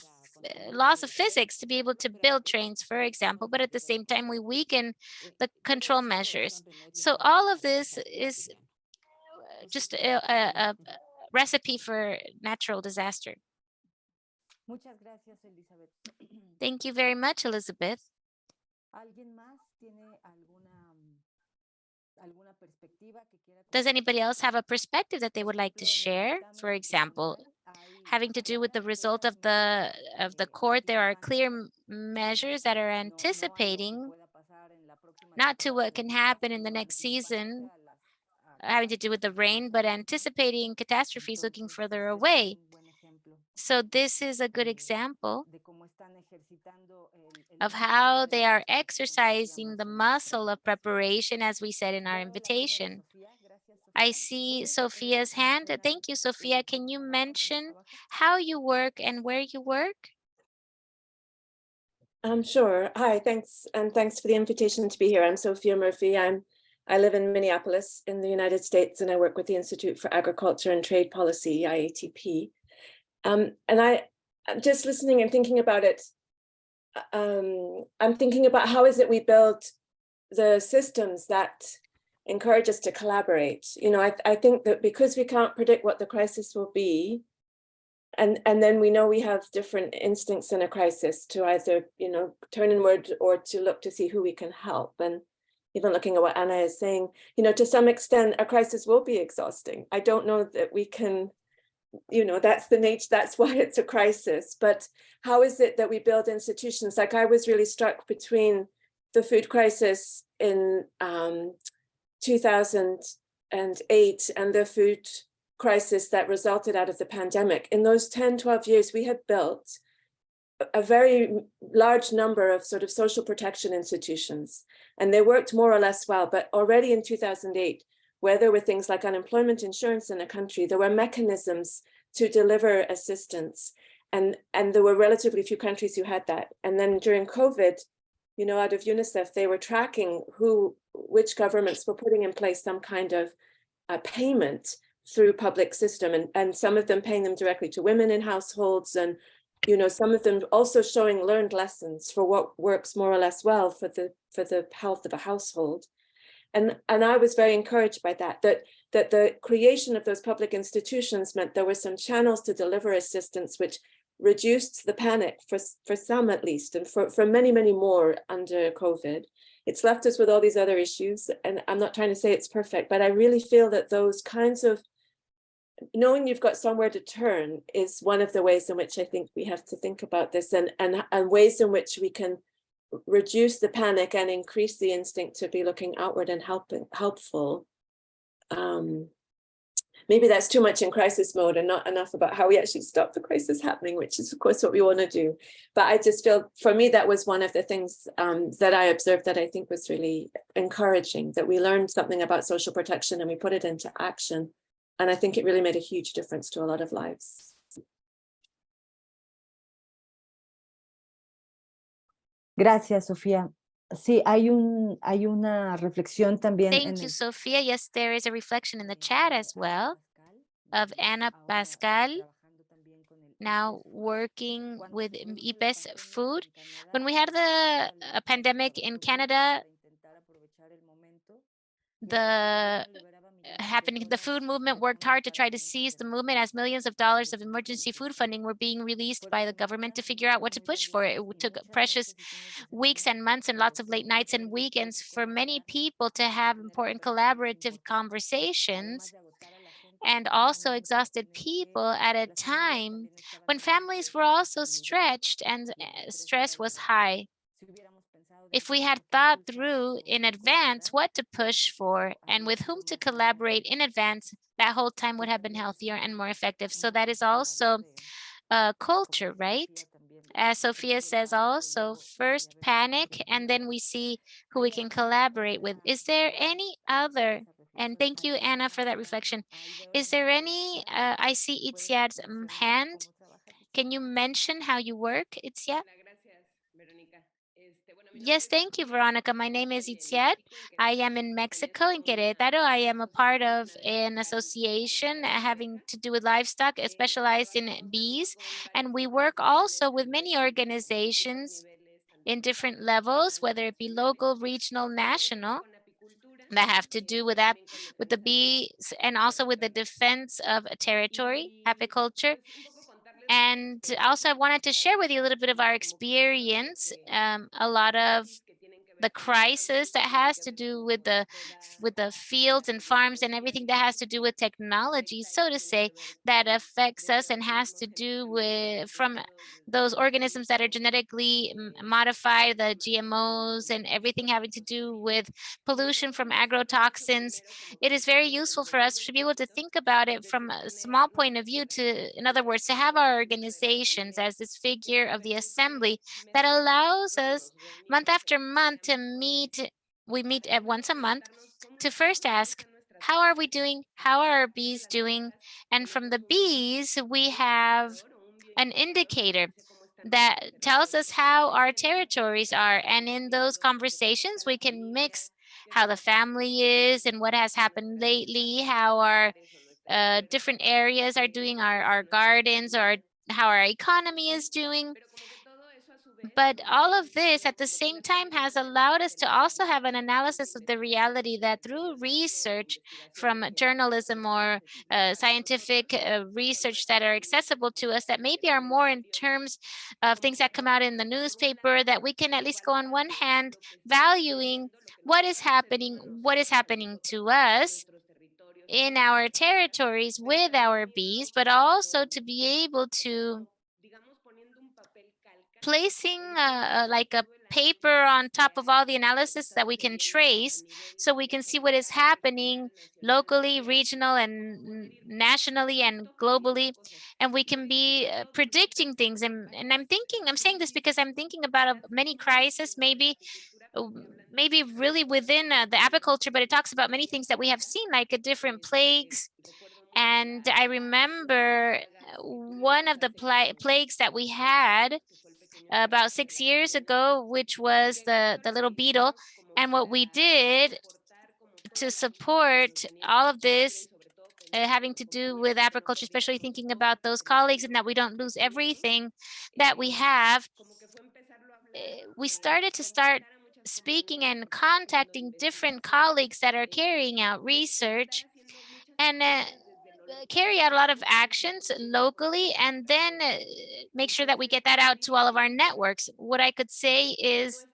S4: laws of physics to be able to build trains, for example, but at the same time, we weaken the control measures. So all of this is just a recipe for natural disaster. Thank you very much, Elizabeth. Does anybody else have a perspective that they would like to share? For example, having to do with the result of the court, there are clear measures that are anticipating not to what can happen in the next season, having to do with the rain, but anticipating catastrophes looking further away. So this is a good example of how they are exercising the muscle of preparation, as we said in our invitation. I see Sophia's hand. Thank you, Sophia. Can you mention how you work and where you work?
S7: Sure. Hi, thanks. And thanks for the invitation to be here. I'm Sophia Murphy. I live in Minneapolis in the United States, and I work with the Institute for Agriculture and Trade Policy, IATP. And I'm just listening and thinking about it. I'm thinking about how is it we build the systems that encourage us to collaborate. You know, I think that because we can't predict what the crisis will be, and then we know we have different instincts in a crisis to either, you know, turn inward or to look to see who we can help. And even looking at what Anna is saying, you know, to some extent, a crisis will be exhausting. I don't know that we can, you know, that's the nature, that's why it's a crisis. But how is it that we build institutions? Like, I was really struck between the food crisis in 2008 and the food crisis that resulted out of the pandemic. In those 10, 12 years, we had built a very large number of sort of social protection institutions, and they worked more or less well. But already in 2008, where there were things like unemployment insurance in a country, there were mechanisms to deliver assistance. And there were relatively few countries who had that. And then during COVID, you know, out of UNICEF, they were tracking which governments were putting in place some kind of payment through public system, and some of them paying them directly to women in households, and, you know, some of them also showing learned lessons for what works more or less well for the health of a household. And I was very encouraged by that the creation of those public institutions meant there were some channels to deliver assistance, which reduced the panic for some at least, and for many, many more under COVID. It's left us with all these other issues, and I'm not trying to say it's perfect, but I really feel that those kinds of knowing you've got somewhere to turn is one of the ways in which I think we have to think about this, and ways in which we can reduce the panic and increase the instinct to be looking outward and helpful. Maybe that's too much in crisis mode and not enough about how we actually stop the crisis happening, which is of course what we want to do. But I just feel, for me, that was one of the things that I observed that I think was really encouraging, that we learned something about social protection and we put it into action. And I think it really made a huge difference to a lot of lives.
S3: Gracias, Sofía. Sí, hay una reflexión también en
S4: Thank you,
S3: el
S4: Sophia. Yes, there is a reflection in the chat as well of Ana Pascal, now working with IPES Food. When we had the pandemic in Canada, the food movement worked hard to try to seize the movement as millions of dollars of emergency food funding were being released by the government to figure out what to push for. It took precious weeks and months and lots of late nights and weekends for many people to have important collaborative conversations, and also exhausted people at a time when families were also stretched and stress was high. If we had thought through in advance what to push for and with whom to collaborate in advance, that whole time would have been healthier and more effective. So that is also a culture, right? As Sophia says also, first panic, and then we see who we can collaborate with. Is there any other, and thank you, Anna, for that reflection. Is there any, I see Itziad's hand. Can you mention how you work, Itziad? Yes, thank you, Veronica. My name is Itziad. I am in Mexico, in Querétaro. I am a part of an association having to do with livestock, specialized in bees. And we work also with many organizations in different levels, whether it be local, regional, national, that have to do with that, with the bees, and also with the defense of a territory, apiculture. And also I wanted to share with you a little bit of our experience, a lot of the crisis that has to do with the fields and farms and everything that has to do with technology, so to say, that affects us and has to do with from those organisms that are genetically modified, the GMOs and everything having to do with pollution from agrotoxins. It is very useful for us to be able to think about it from a small point of view, to, in other words, to have our organizations as this figure of the assembly that allows us month after month to meet. We meet at once a month to first ask, how are we doing? How are our bees doing? And from the bees, we have an indicator that tells us how our territories are. And in those conversations, we can mix how the family is and what has happened lately, how our different areas are doing, our gardens, or how our economy is doing. But all of this at the same time has allowed us to also have an analysis of the reality that through research from journalism or scientific research that are accessible to us, that maybe are more in terms of things that come out in the newspaper, that we can at least go on one hand valuing what is happening to us in our territories with our bees, but also to be able to placing like a paper on top of all the analysis that we can trace, so we can see what is happening locally, regional, and nationally and globally, and we can be predicting things. And I'm saying this because I'm thinking about many crises, maybe really within the apiculture, but it talks about many things that we have seen, like different plagues. And I remember one of the plagues that we had about 6 years ago, which was the little beetle. And what we did to support all of this having to do with agriculture, especially thinking about those colleagues and that we don't lose everything that we have, we started speaking and contacting different colleagues that are carrying out research and carry out a lot of actions locally, and then make sure that we get that out to all of our networks. What I could say is,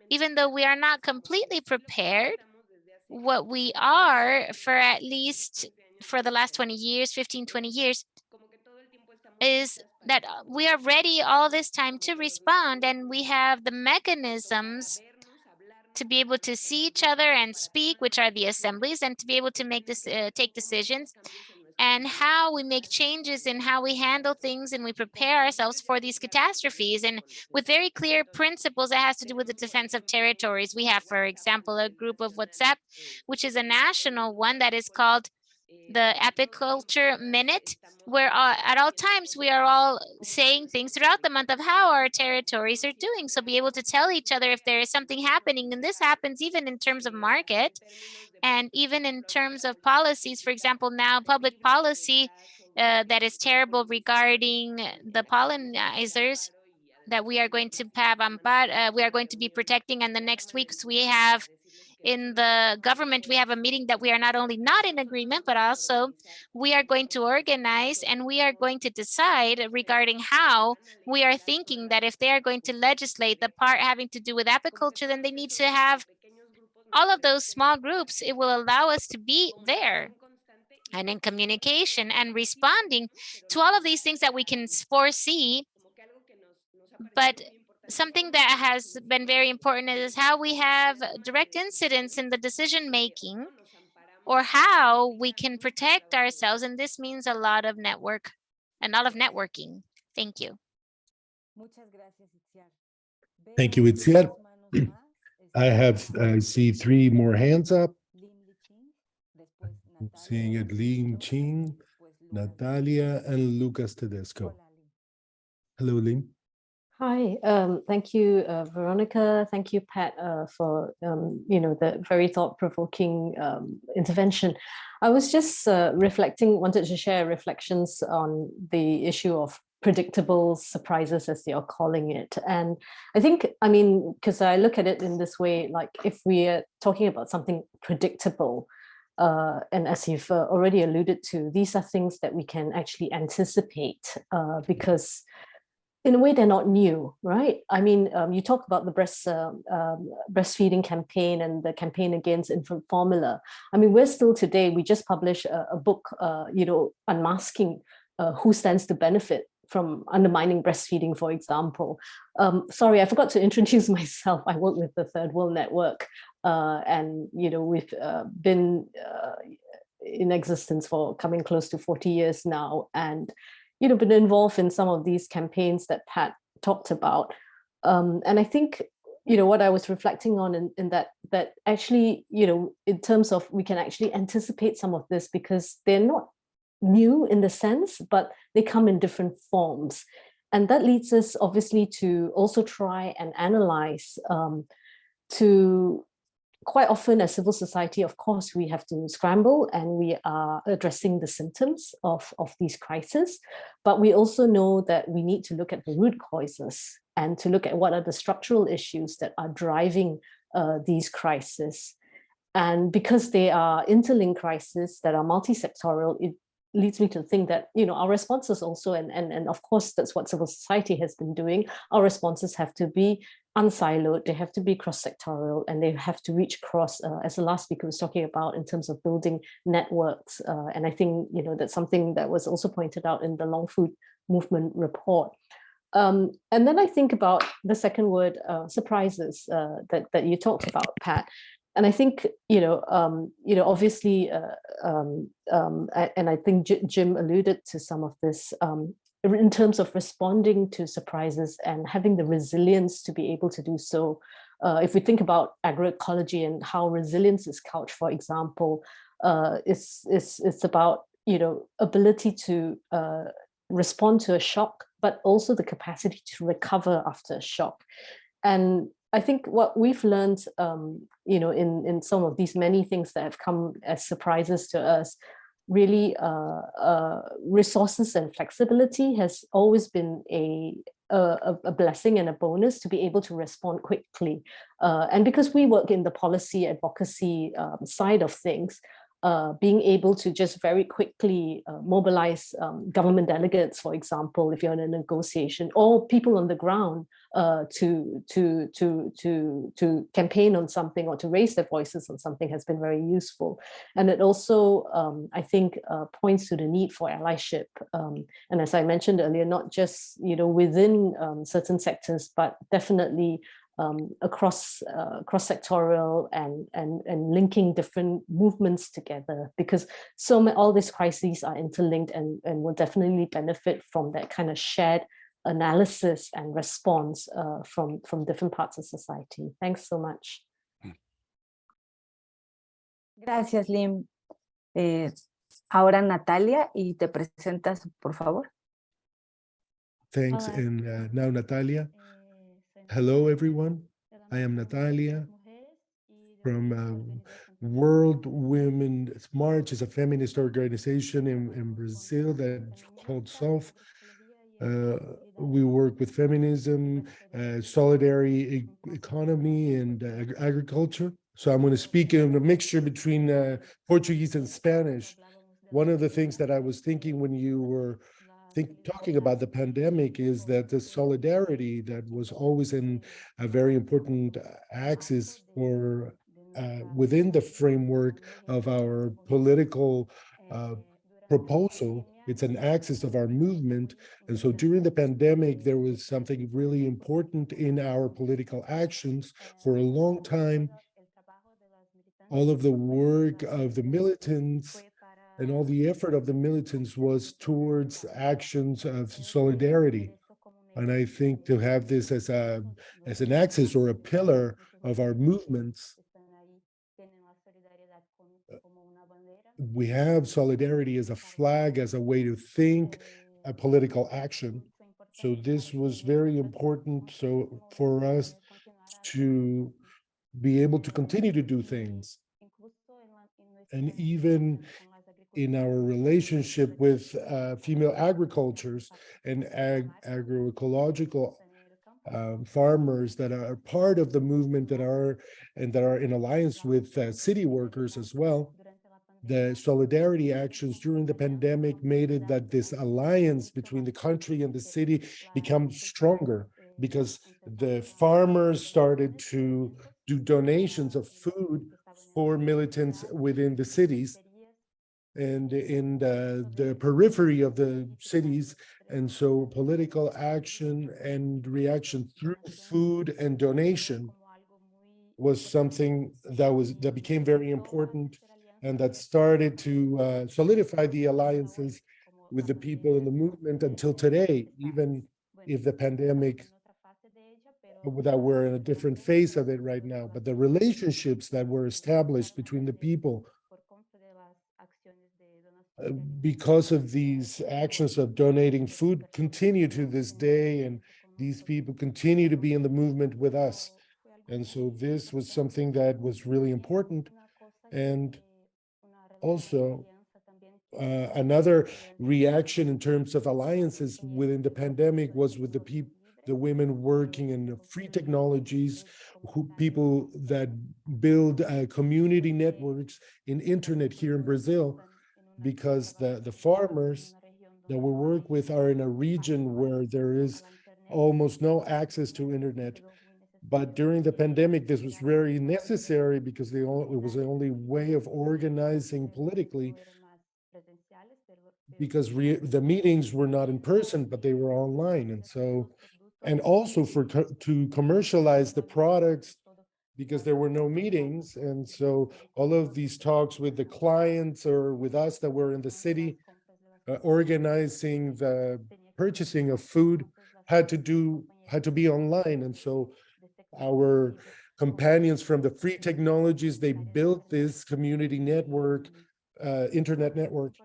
S4: even though we are not completely prepared, what we are for at least for the last 20 years, 15, 20 years, is that we are ready all this time to respond, and we have the mechanisms to be able to see each other and speak, which are the assemblies, and to be able to make this take decisions, and how we make changes in how we handle things, and we prepare ourselves for these catastrophes, and with very clear principles that has to do with the defense of territories. We have, for example, a group of WhatsApp, which is a national one that is called the apiculture minute, where at all times we are all saying things throughout the month of how our territories are doing. So be able to tell each other if there is something happening, and this happens even in terms of market and even in terms of policies. For example, now public policy that is terrible regarding the pollinizers that we are going to have we are going to be protecting. And the next weeks we have in the government, we have a meeting that we are not only not in agreement, but also we are going to organize and we are going to decide regarding how we are thinking that if they are going to legislate the part having to do with apiculture, then they need to have all of those small groups. It will allow us to be there and in communication and responding to all of these things that we can foresee. But something that has been very important is how we have direct incidents in the decision making, or how we can protect ourselves. And this means a lot of networking. Thank you.
S2: Thank you, Itziar. I see 3 more hands up. I'm seeing it, Lin Ching, Natalia, and Lucas Tedesco. Hello, Lin.
S8: Hi, thank you, Veronica. Thank you, Pat, for the very thought-provoking intervention. I was just wanted to share reflections on the issue of predictable surprises, as they are calling it. And I think, because I look at it in this way, like if we are talking about something predictable, and as you've already alluded to, these are things that we can actually anticipate because in a way, they're not new, right? You talk about the breastfeeding campaign and the campaign against infant formula. We're still today, we just published a book, unmasking who stands to benefit from undermining breastfeeding, for example. Sorry, I forgot to introduce myself. I work with the Third World Network, and we've been in existence for coming close to 40 years now, and been involved in some of these campaigns that Pat talked about. And I think, what I was reflecting on in that actually, in terms of we can actually anticipate some of this because they're not new in the sense, but they come in different forms. And that leads us obviously to also try and analyze to quite often as civil society, of course, we have to scramble and we are addressing the symptoms of these crises. But we also know that we need to look at the root causes and to look at what are the structural issues that are driving these crises. And because they are interlinked crises that are multi-sectorial, it leads me to think that, our responses also, and of course, that's what civil society has been doing, our responses have to be unsiloed, they have to be cross-sectorial, and they have to reach across, as the last speaker was talking about, in terms of building networks. And I think, that's something that was also pointed out in the Long Food Movement report. And then I think about the second word, surprises, that you talked about, Pat. And I think, obviously, and I think Jim alluded to some of this, in terms of responding to surprises and having the resilience to be able to do so. If we think about agroecology and how resilience is couched, for example, it's about, ability to respond to a shock, but also the capacity to recover after a shock. And I think what we've learned, in some of these many things that have come as surprises to us, really resources and flexibility has always been a blessing and a bonus to be able to respond quickly. And because we work in the policy advocacy side of things, being able to just very quickly mobilize government delegates, for example, if you're in a negotiation, or people on the ground to campaign on something or to raise their voices on something has been very useful. And it also, I think, points to the need for allyship. And as I mentioned earlier, not just within certain sectors, but definitely across cross-sectorial and linking different movements together, because all these crises are interlinked and will definitely benefit from that kind of shared analysis and response from different parts of society. Thanks so much.
S3: Gracias, Lim. Ahora Natalia, y te presentas, por favor.
S2: Thanks. And now Natalia. Hello, everyone. I am Natalia from World Women's March. Is a feminist organization in Brazil that's called SOF. We work with feminism, solidarity, economy, and agriculture. So I'm going to speak in a mixture between Portuguese and Spanish. One of the things that I was thinking when you were talking about the pandemic is that the solidarity that was always in a very important axis for within the framework of our political proposal. It's an axis of our movement. And so during the pandemic, there was something really important in our political actions. For a long time, all of the work of the militants and all the effort of the militants was towards actions of solidarity. And I think to have this as an axis or a pillar of our movements, we have solidarity as a flag, as a way to think a political action. So this was very important for us to be able to continue to do things. And even in our relationship with female agricultures and agroecological farmers that are part of the movement that are in alliance with city workers as well. The solidarity actions during the pandemic made it that this alliance between the country and the city become stronger, because the farmers started to do donations of food for militants within the cities and in the periphery of the cities. And so political action and reaction through food and donation was something that became very important, and that started to solidify the alliances with the people in the movement until today, even if the pandemic, that we're in a different phase of it right now. But the relationships that were established between the people because of these actions of donating food continue to this day, and these people continue to be in the movement with us. And so this was something that was really important. And also another reaction in terms of alliances within the pandemic was with the women working in free technologies, people that build community networks in internet here in Brazil, because the farmers that we work with are in a region where there is almost no access to internet. But during the pandemic, this was very necessary because it was the only way of organizing politically, because the meetings were not in person, but they were online. And so, and also to commercialize the products, because there were no meetings. And so all of these talks with the clients or with us that were in the city, organizing the purchasing of food had to be online. And so our companions from the free technologies, they built this community network, internet network.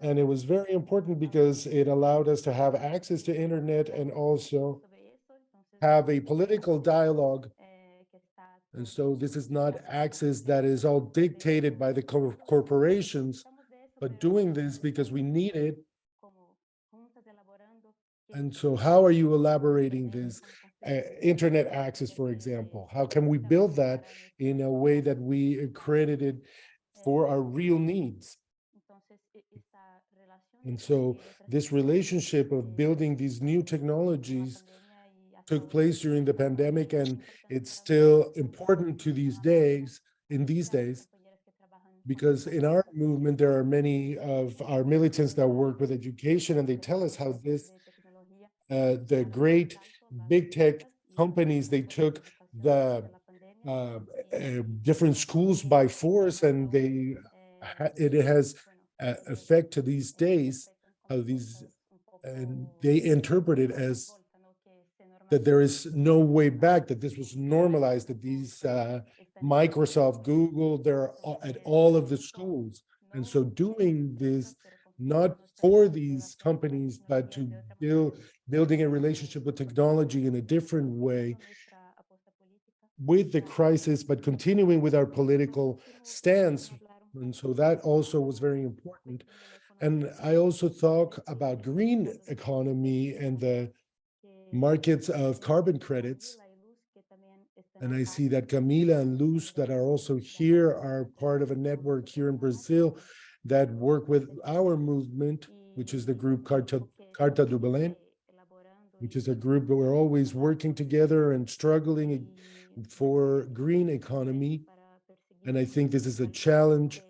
S2: And it was very important because it allowed us to have access to internet and also have a political dialogue. And so this is not access that is all dictated by the corporations, but doing this because we need it. And so how are you elaborating this internet access, for example? How can we build that in a way that we accredit it for our real needs? And so this relationship of building these new technologies took place during the pandemic, and it's still important to these days, because in our movement, there are many of our militants that work with education, and they tell us how this, the great big tech companies, they took the different schools by force, and it has effect to these days, how these, and they interpret it as that there is no way back, that this was normalized, that these Microsoft, Google, they're at all of the schools. And so doing this, not for these companies, but to building a relationship with technology in a different way with the crisis, but continuing with our political stance. And so that also was very important. And I also talk about green economy and the markets of carbon credits. And I see that Camila and Luz that are also here are part of a network here in Brazil that work with our movement, which is the group Carta do Belém, which is a group that we're always working together and struggling for green economy. And I think this is a challenge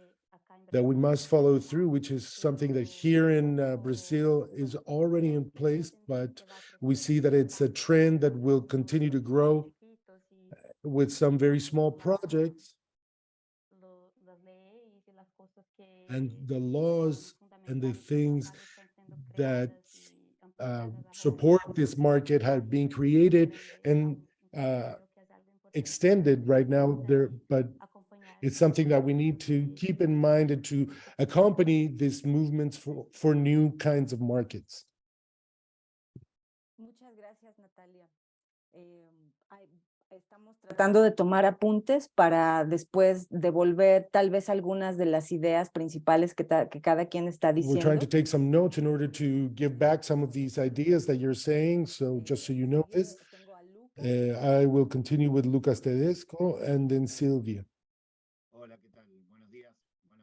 S2: that we must follow through, which is something that here in Brazil is already in place, but we see that it's a trend that will continue to grow with some very small projects. And the laws and the things that support this market have been created and extended right now there, but it's something that we need to keep in mind and to accompany these movements for new kinds of markets.
S3: Muchas gracias, Natalia. Estamos tratando de tomar apuntes para después devolver tal vez algunas de las ideas principales que cada quien está
S2: We're trying to
S3: diciendo.
S2: take some notes in order to give back some of these ideas that you're saying. So just so you know this, I will continue with Lucas Tedesco and then Silvia.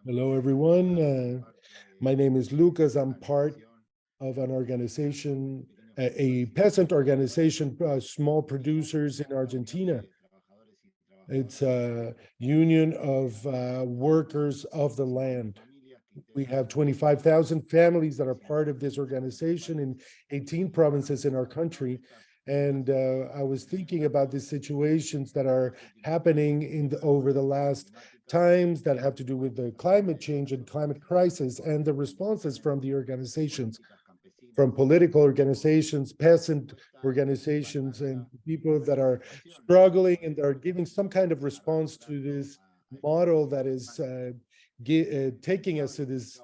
S2: Hello, everyone. My name is Lucas. I'm part of an organization, a peasant organization, small producers in Argentina. It's a union of workers of the land. We have 25,000 families that are part of this organization in 18 provinces in our country. And I was thinking about the situations that are happening over the last times that have to do with the climate change and climate crisis and the responses from the organizations, from political organizations, peasant organizations, and people that are struggling and are giving some kind of response to this model that is taking us to this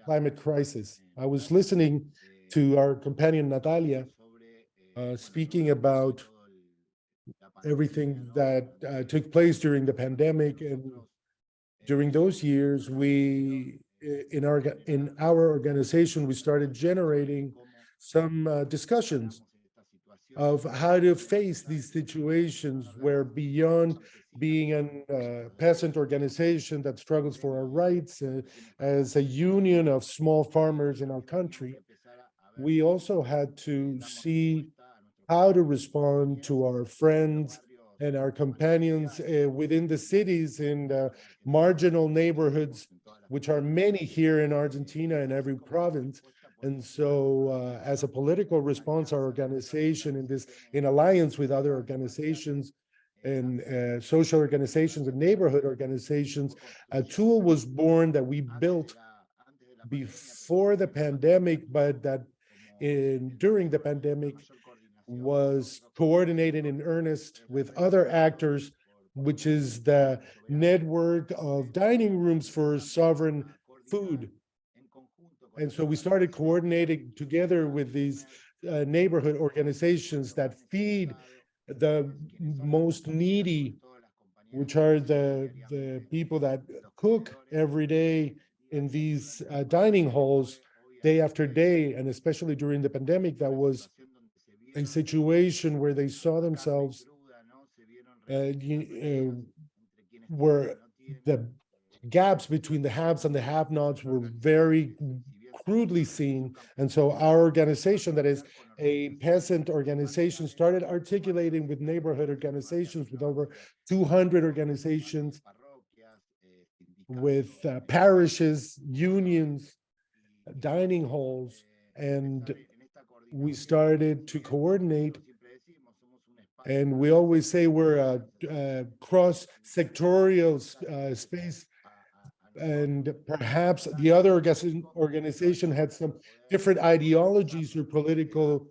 S2: climate crisis. I was listening to our companion Natalia speaking about everything that took place during the pandemic, and during those years, we in our organization we started generating some discussions of how to face these situations where, beyond being a peasant organization that struggles for our rights as a union of small farmers in our country, we also had to see how to respond to our friends and our companions within the cities in marginal neighborhoods, which are many here in Argentina in every province. And so as a political response, our organization in alliance with other organizations and social organizations and neighborhood organizations, a tool was born that we built before the pandemic, but that during the pandemic was coordinated in earnest with other actors, which is the network of dining rooms for sovereign food. And so we started coordinating together with these neighborhood organizations that feed the most needy, which are the people that cook every day in these dining halls day after day, and especially during the pandemic, that was a situation where they saw themselves where the gaps between the haves and the have-nots were very crudely seen. And so our organization, that is a peasant organization, started articulating with neighborhood organizations, with over 200 organizations, with parishes, unions, dining halls, and we started to coordinate. And we always say we're a cross-sectorial space, and perhaps the other organization had some different ideologies or political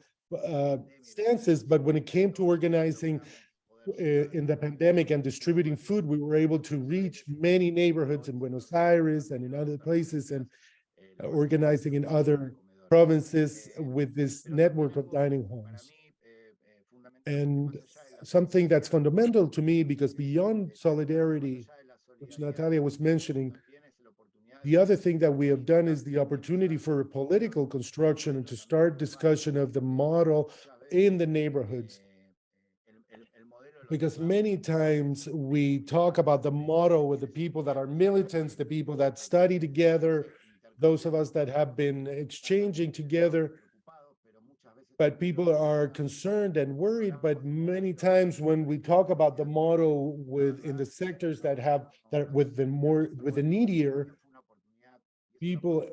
S2: stances, but when it came to organizing in the pandemic and distributing food, we were able to reach many neighborhoods in Buenos Aires and in other places, and organizing in other provinces with this network of dining halls. And something that's fundamental to me, because beyond solidarity, which Natalia was mentioning, the other thing that we have done is the opportunity for a political construction and to start discussion of the model in the neighborhoods. Because many times we talk about the model with the people that are militants, the people that study together, those of us that have been exchanging together, but people are concerned and worried. But many times when we talk about the model in the sectors that with the needier, people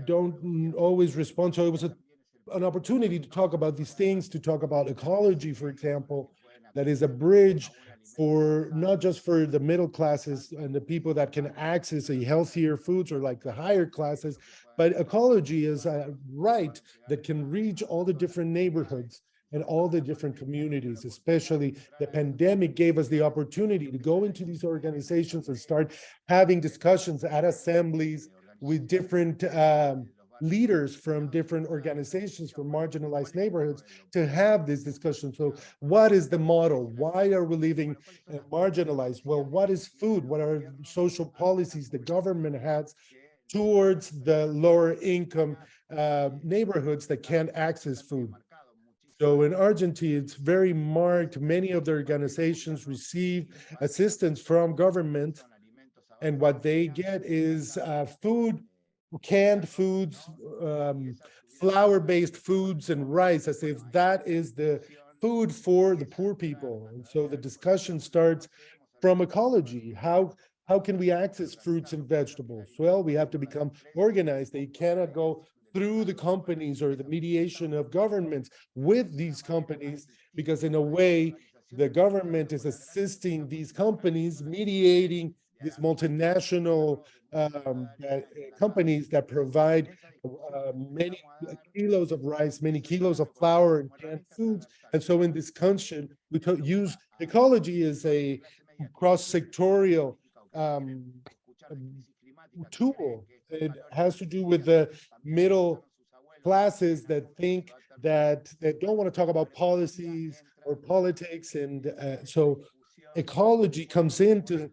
S2: don't always respond. So it was an opportunity to talk about these things, to talk about ecology, for example, that is a bridge for not just for the middle classes and the people that can access a healthier foods, or like the higher classes, but ecology is a right that can reach all the different neighborhoods and all the different communities. Especially the pandemic gave us the opportunity to go into these organizations and start having discussions at assemblies with different leaders from different organizations from marginalized neighborhoods to have this discussion. So what is the model? Why are we living marginalized? Well, what is food? What are social policies the government has towards the lower income neighborhoods that can't access food? So in Argentina, it's very marked. Many of the organizations receive assistance from government, and what they get is food, canned foods, flour-based foods and rice, as if that is the food for the poor people. And so the discussion starts from ecology. How can we access fruits and vegetables? Well, we have to become organized. They cannot go through the companies or the mediation of governments with these companies, because in a way, the government is assisting these companies, mediating these multinational companies that provide many kilos of rice, many kilos of flour and canned foods. And so in this country, we use ecology as a cross-sectorial tool. It has to do with the middle classes that think that they don't want to talk about policies or politics. And so ecology comes in to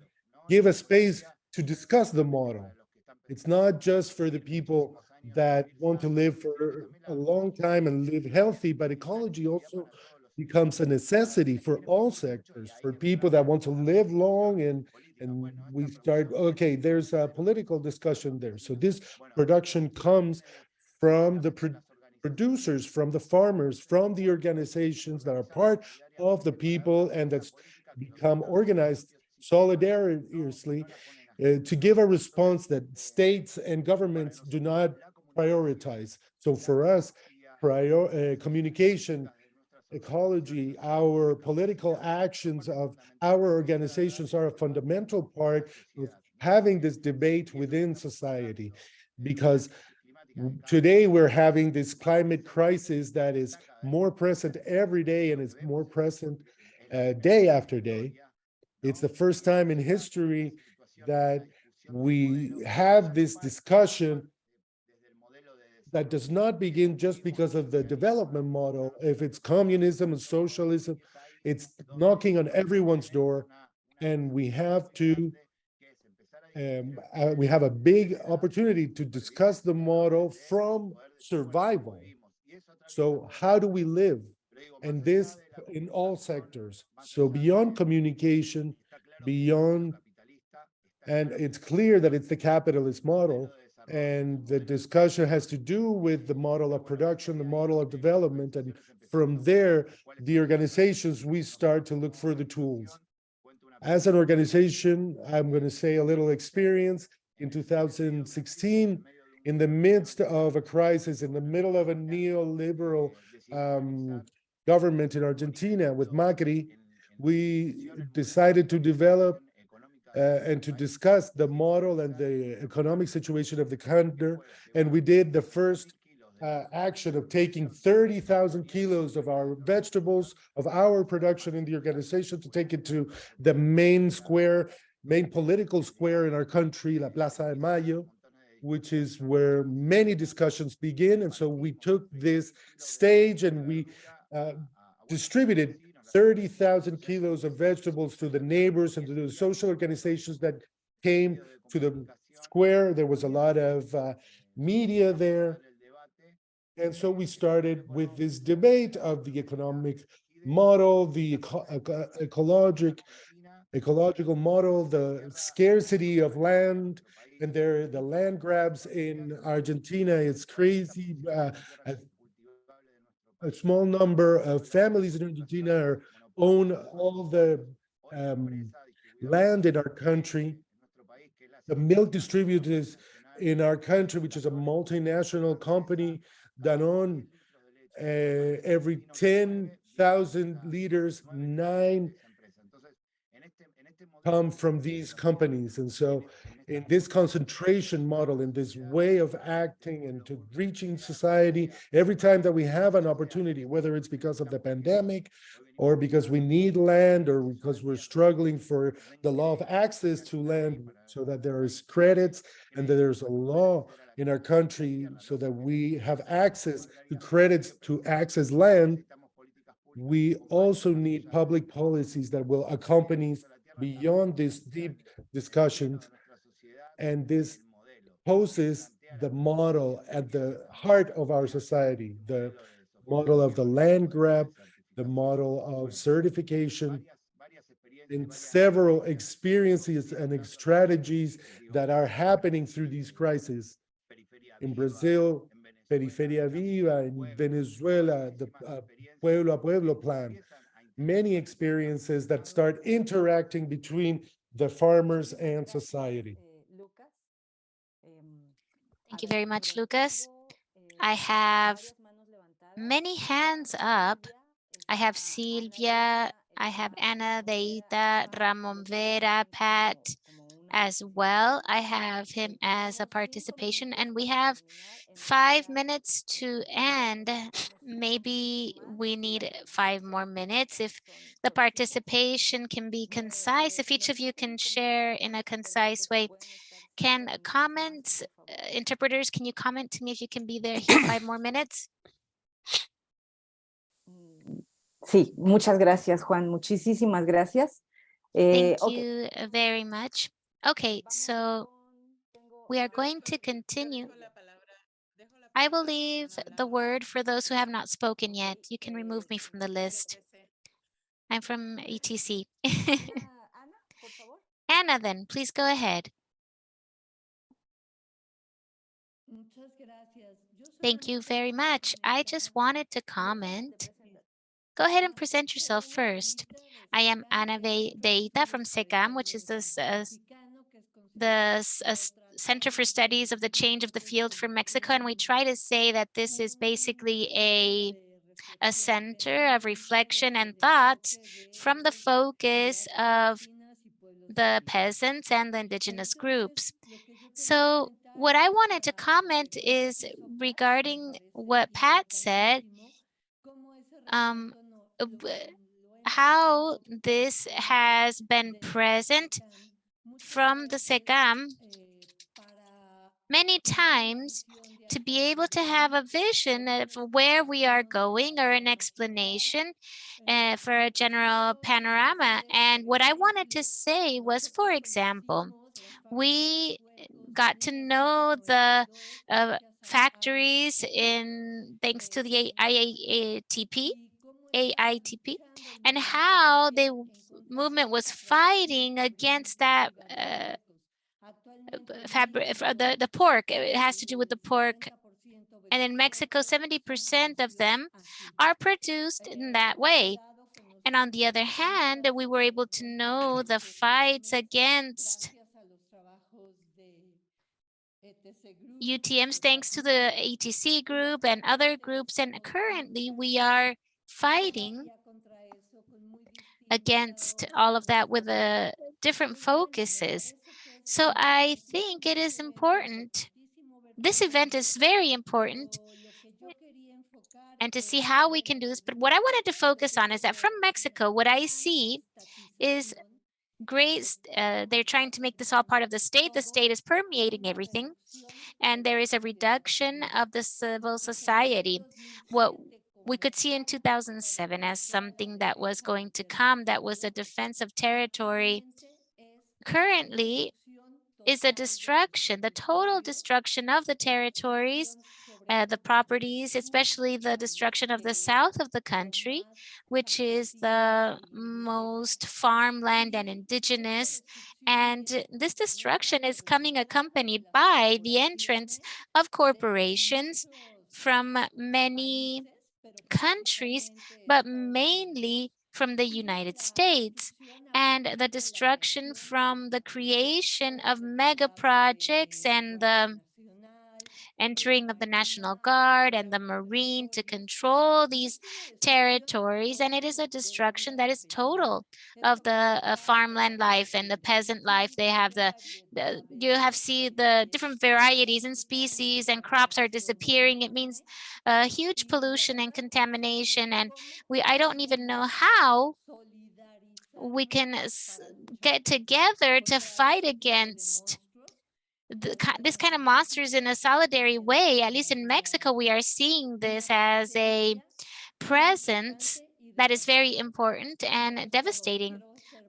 S2: give a space to discuss the model. It's not just for the people that want to live for a long time and live healthy, but ecology also becomes a necessity for all sectors, for people that want to live long. And we start, okay, there's a political discussion there. So this production comes from the producers, from the farmers, from the organizations that are part of the people and that's become organized solidariously to give a response that states and governments do not prioritize. So for us, communication, ecology, our political actions of our organizations are a fundamental part of having this debate within society, because today we're having this climate crisis that is more present every day, and it's more present day after day. It's the first time in history that we have this discussion that does not begin just because of the development model. If it's communism and socialism, it's knocking on everyone's door, and we have to we have a big opportunity to discuss the model from survival. So how do we live? And this in all sectors. So beyond communication, beyond, and it's clear that it's the capitalist model, and the discussion has to do with the model of production, the model of development, and from there, the organizations, we start to look for the tools. As an organization, I'm going to say a little experience. In 2016, in the midst of a crisis, in the middle of a neoliberal government in Argentina with Macri, we decided to develop and to discuss the model and the economic situation of the country. And we did the first action of taking 30,000 kilos of our vegetables, of our production in the organization, to take it to the main square, main political square in our country, La Plaza de Mayo, which is where many discussions begin. And so we took this stage and we distributed 30,000 kilos of vegetables to the neighbors and to the social organizations that came to the square. There was a lot of media there. And so we started with this debate of the economic model, the ecological model, the scarcity of land, and the land grabs in Argentina. It's crazy. A small number of families in Argentina own all the land in our country. The milk distributors in our country, which is a multinational company, Danone, every 10,000 liters, 9 come from these companies. And so in this concentration model, in this way of acting and to reaching society, every time that we have an opportunity, whether it's because of the pandemic or because we need land or because we're struggling for the law of access to land, so that there is credits and that there's a law in our country so that we have access to credits to access land, we also need public policies that will accompany beyond this deep discussions. And this poses the model at the heart of our society, the model of the land grab, the model of certification, and several experiences and strategies that are happening through these crises. In Brazil, Periferia Viva, in Venezuela, the Pueblo a Pueblo plan, many experiences that start interacting between the farmers and society.
S4: Thank you very much, Lucas. I have many hands up. I have Silvia, I have Ana Deita, Ramon Vera, Pat as well. I have him as a participation, and we have 5 minutes to end. Maybe we need 5 more minutes. If the participation can be concise, if each of you can share in a concise way. Can comments, interpreters, can you comment to me if you can be there here 5 more minutes?
S3: Sí, muchas gracias, Juan. Muchísimas gracias.
S4: Thank
S3: Okay.
S4: you very much. Okay, so we are going to continue. I will leave the word for those who have not spoken yet. You can remove me from the list. I'm from ETC. Anna, then, please go ahead. Thank you very much. I just wanted to comment. Go ahead and present yourself first. I am Ana Deita from SECAM, which is the Center for Studies of the Change of the Field for Mexico. And we try to say that this is basically a center of reflection and thought from the focus of the peasants and the indigenous groups. So what I wanted to comment is regarding what Pat said, how this has been present from the SECAM many times to be able to have a vision of where we are going or an explanation for a general panorama. And what I wanted to say was, for example, we got to know the factories thanks to the AITP, and how the movement was fighting against that the pork. It has to do with the pork. And in Mexico, 70% of them are produced in that way. And on the other hand, we were able to know the fights against UTMs thanks to the ATC group and other groups. And currently we are fighting against all of that with different focuses. So I think it is important. This event is very important and to see how we can do this. But what I wanted to focus on is that from Mexico, what I see is great. They're trying to make this all part of the state. The state is permeating everything, and there is a reduction of the civil society. What we could see in 2007 as something that was going to come, that was a defense of territory, currently is a destruction, the total destruction of the territories, the properties, especially the destruction of the south of the country, which is the most farmland and indigenous. And this destruction is coming accompanied by the entrance of corporations from many countries, but mainly from the United States, and the destruction from the creation of mega projects and the entering of the National Guard and the Marine to control these territories. And it is a destruction that is total of the farmland life and the peasant life. They have you have see the different varieties and species, and crops are disappearing. It means huge pollution and contamination. And I don't even know how we can get together to fight against this kind of monsters in a solidary way. At least in Mexico, we are seeing this as a presence that is very important and devastating.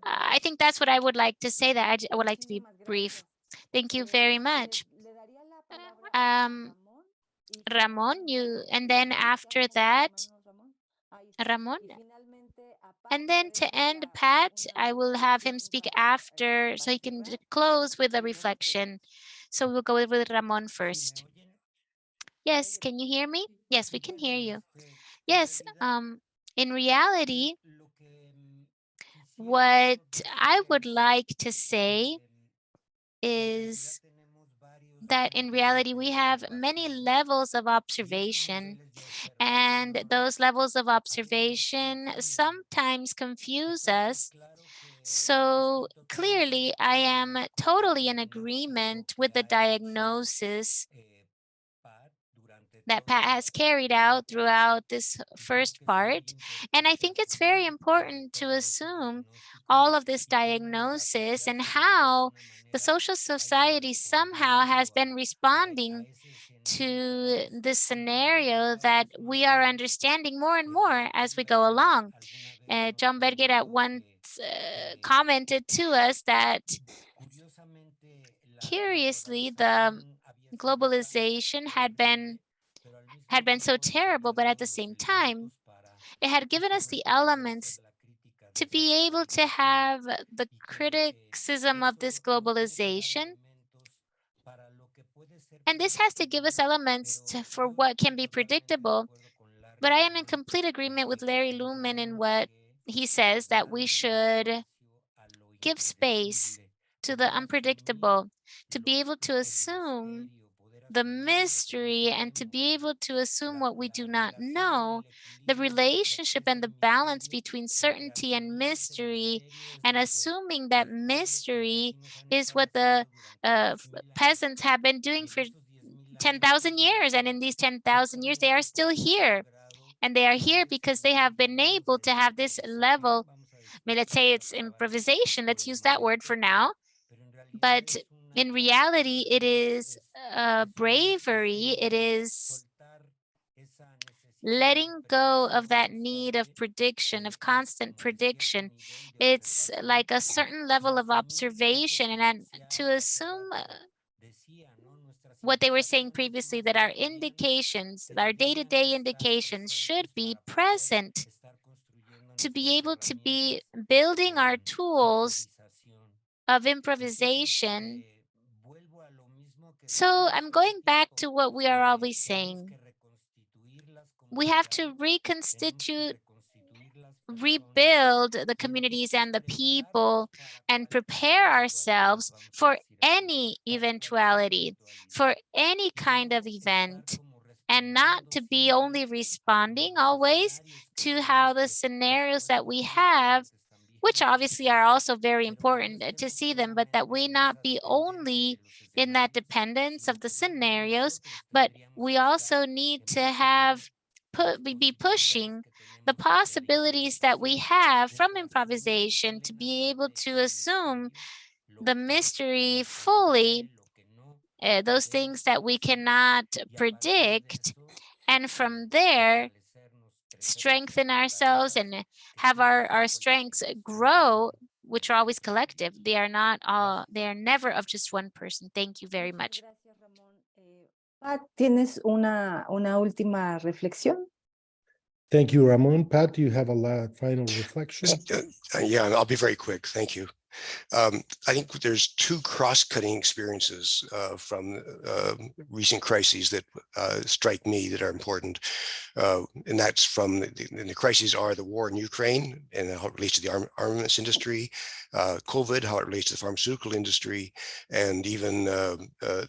S4: I think that's what I would like to say, that I would like to be brief. Thank you very much. Ramon, and then after that, Ramon. And then to end, Pat, I will have him speak after so he can close with a reflection. So we'll go with Ramon first. Yes, can you hear me? Yes, we can hear you. Yes, in reality, what I would like to say is that in reality, we have many levels of observation, and those levels of observation sometimes confuse us. So clearly, I am totally in agreement with the diagnosis that Pat has carried out throughout this first part. And I think it's very important to assume all of this diagnosis and how the social society somehow has been responding to this scenario that we are understanding more and more as we go along. John Berger at once commented to us that curiously, the globalization had been so terrible, but at the same time, it had given us the elements to be able to have the criticism of this globalization. And this has to give us elements for what can be predictable. But I am in complete agreement with Larry Lumen in what he says, that we should give space to the unpredictable, to be able to assume the mystery and to be able to assume what we do not know, the relationship and the balance between certainty and mystery, and assuming that mystery is what the peasants have been doing for 10,000 years. And in these 10,000 years, they are still here. And they are here because they have been able to have this level. I mean, let's say it's improvisation. Let's use that word for now. But in reality, it is bravery. It is letting go of that need of prediction, of constant prediction. It's like a certain level of observation, and to assume what they were saying previously, that our indications, our day-to-day indications should be present to be able to be building our tools of improvisation. So I'm going back to what we are always saying. We have to rebuild the communities and the people, and prepare ourselves for any eventuality, for any kind of event, and not to be only responding always to how the scenarios that we have, which obviously are also very important to see them, but that we not be only in that dependence of the scenarios, but we also need to have be pushing the possibilities that we have from improvisation to be able to assume the mystery fully, those things that we cannot predict, and from there strengthen ourselves and have our strengths grow, which are always collective. They are not all, they are never of just one person. Thank you very much.
S3: Pat, ¿tienes una última reflexión?
S2: Thank you, Ramon. Pat, do you have a final reflection?
S1: Yeah, I'll be very quick. Thank you. I think there's two cross-cutting experiences from recent crises that strike me that are important. And that's from the crises are the war in Ukraine and how it relates to the armaments industry, COVID, how it relates to the pharmaceutical industry, and even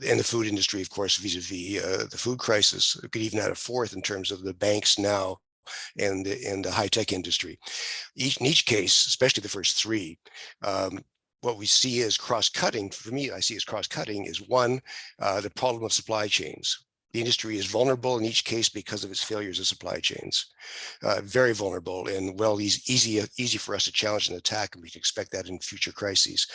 S1: in the food industry, of course, vis-a-vis the food crisis. We could even add a fourth in terms of the banks now and the high-tech industry. In each case, especially the first three, what we see as cross-cutting, for me, I see as cross-cutting is one, the problem of supply chains. The industry is vulnerable in each case because of its failures of supply chains, very vulnerable and well, easy for us to challenge and attack, and we can expect that in future crises.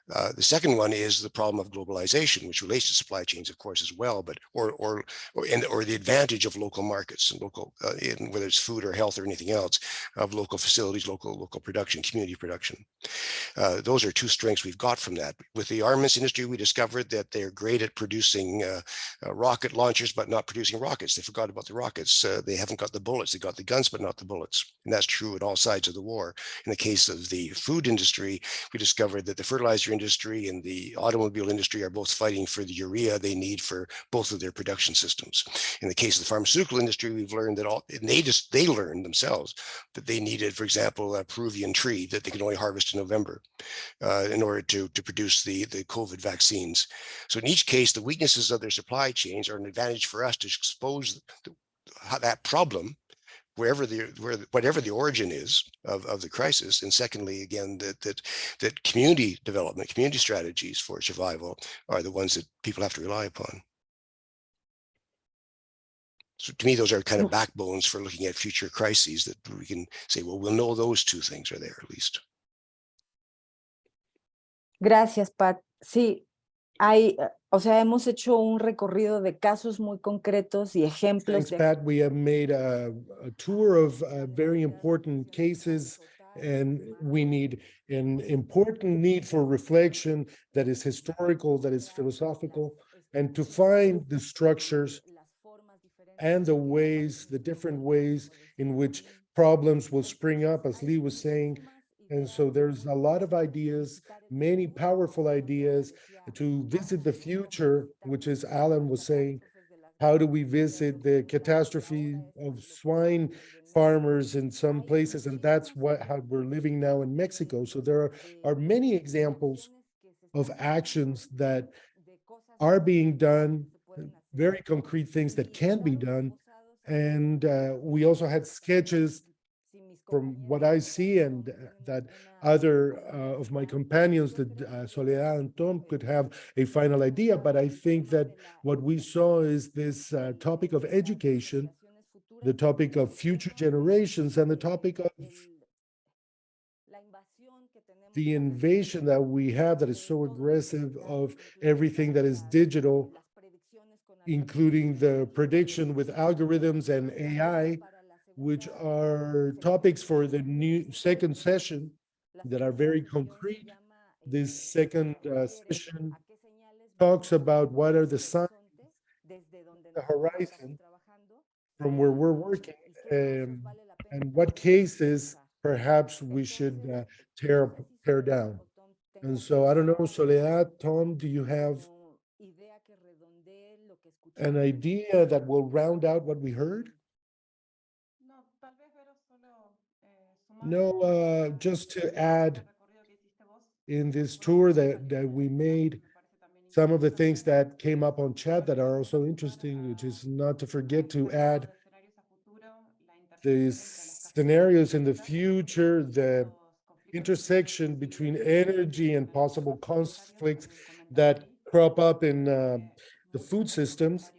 S1: The second one is the problem of globalization, which relates to supply chains, of course, as well, but or the advantage of local markets and local, whether it's food or health or anything else, of local facilities, local production, community production. Those are two strengths we've got from that. With the armaments industry, we discovered that they're great at producing rocket launchers, but not producing rockets. They forgot about the rockets. They haven't got the bullets. They got the guns, but not the bullets. And that's true at all sides of the war. In the case of the food industry, we discovered that the fertilizer industry and the automobile industry are both fighting for the urea they need for both of their production systems. In the case of the pharmaceutical industry, we've learned that they learned themselves that they needed, for example, a Peruvian tree that they could only harvest in November in order to produce the COVID vaccines. So in each case, the weaknesses of their supply chains are an advantage for us to expose that problem whatever the origin is of the crisis. And secondly, again, that community development, community strategies for survival are the ones that people have to rely upon. So to me, those are kind of backbones for looking at future crises that we can say, well, we'll know those two things are there at least.
S3: Gracias, Pat. Sí, hemos hecho un recorrido de casos muy concretos y ejemplos.
S2: Thanks, Pat. We have made a tour of very important cases, and we need an important need for reflection that is historical, that is philosophical, and to find the structures and the different ways in which problems will spring up, as Lee was saying. And so there's a lot of ideas, many powerful ideas to visit the future, which is Alan was saying, how do we visit the catastrophe of swine farmers in some places? And that's how we're living now in Mexico. So there are many examples of actions that are being done, very concrete things that can be done. And we also had sketches from what I see, and that other of my companions, that Soledad and Tom, could have a final idea. But I think that what we saw is this topic of education, the topic of future generations, and the topic of the invasion that we have that is so aggressive of everything that is digital, including the prediction with algorithms and AI, which are topics for the new second session that are very concrete. This second session talks about what are the signs, the horizon from where we're working, and what cases perhaps we should tear down. And so I don't know, Soledad, Tom, do you have an idea that will round out what we heard? No, just to add in this tour that we made, some of the things that came up on chat that are also interesting, which is not to forget to add the scenarios in the future, the intersection between energy and possible conflicts that crop up in the food systems.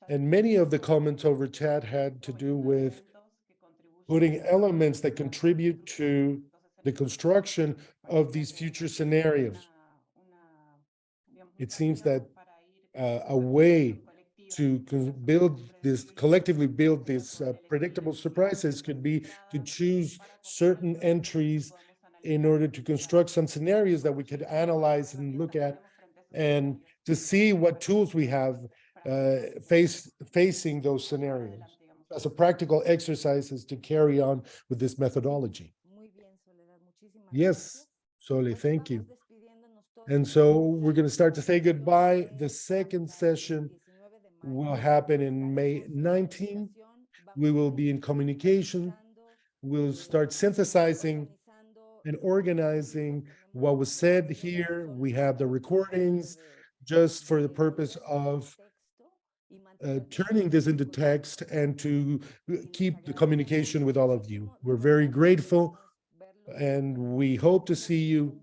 S2: And many of the comments over chat had to do with putting elements that contribute to the construction of these future scenarios. It seems that a way to collectively build these predictable surprises could be to choose certain entries in order to construct some scenarios that we could analyze and look at, and to see what tools we have facing those scenarios as a practical exercises to carry on with this methodology. Yes, Sole, thank you. And so we're going to start to say goodbye. The second session will happen in May 19. We will be in communication. We'll start synthesizing and organizing what was said here. We have the recordings just for the purpose of turning this into text and to keep the communication with all of you. We're very grateful, and we hope to see you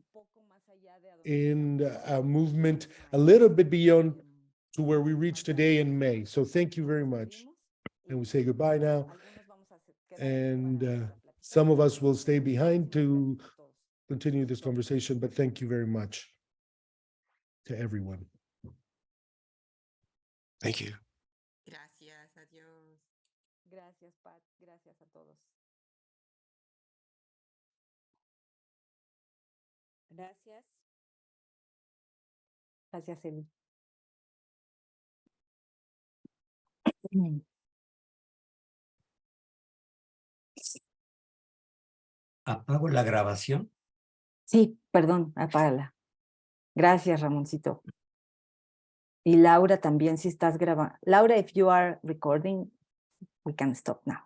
S2: in a movement a little bit beyond to where we reached today in May. So thank you very much. And we say goodbye now. And some of us will stay behind to continue this conversation, but thank you very much to everyone.
S1: Thank you.
S9: Gracias, adiós.
S3: Gracias, Pat. Gracias a todos. Gracias. Gracias, Eli.
S10: ¿Apago la grabación?
S3: Sí, perdón, apágala. Gracias, Ramoncito. Y Laura también, si estás grabando. Laura, if you are recording, we can stop now.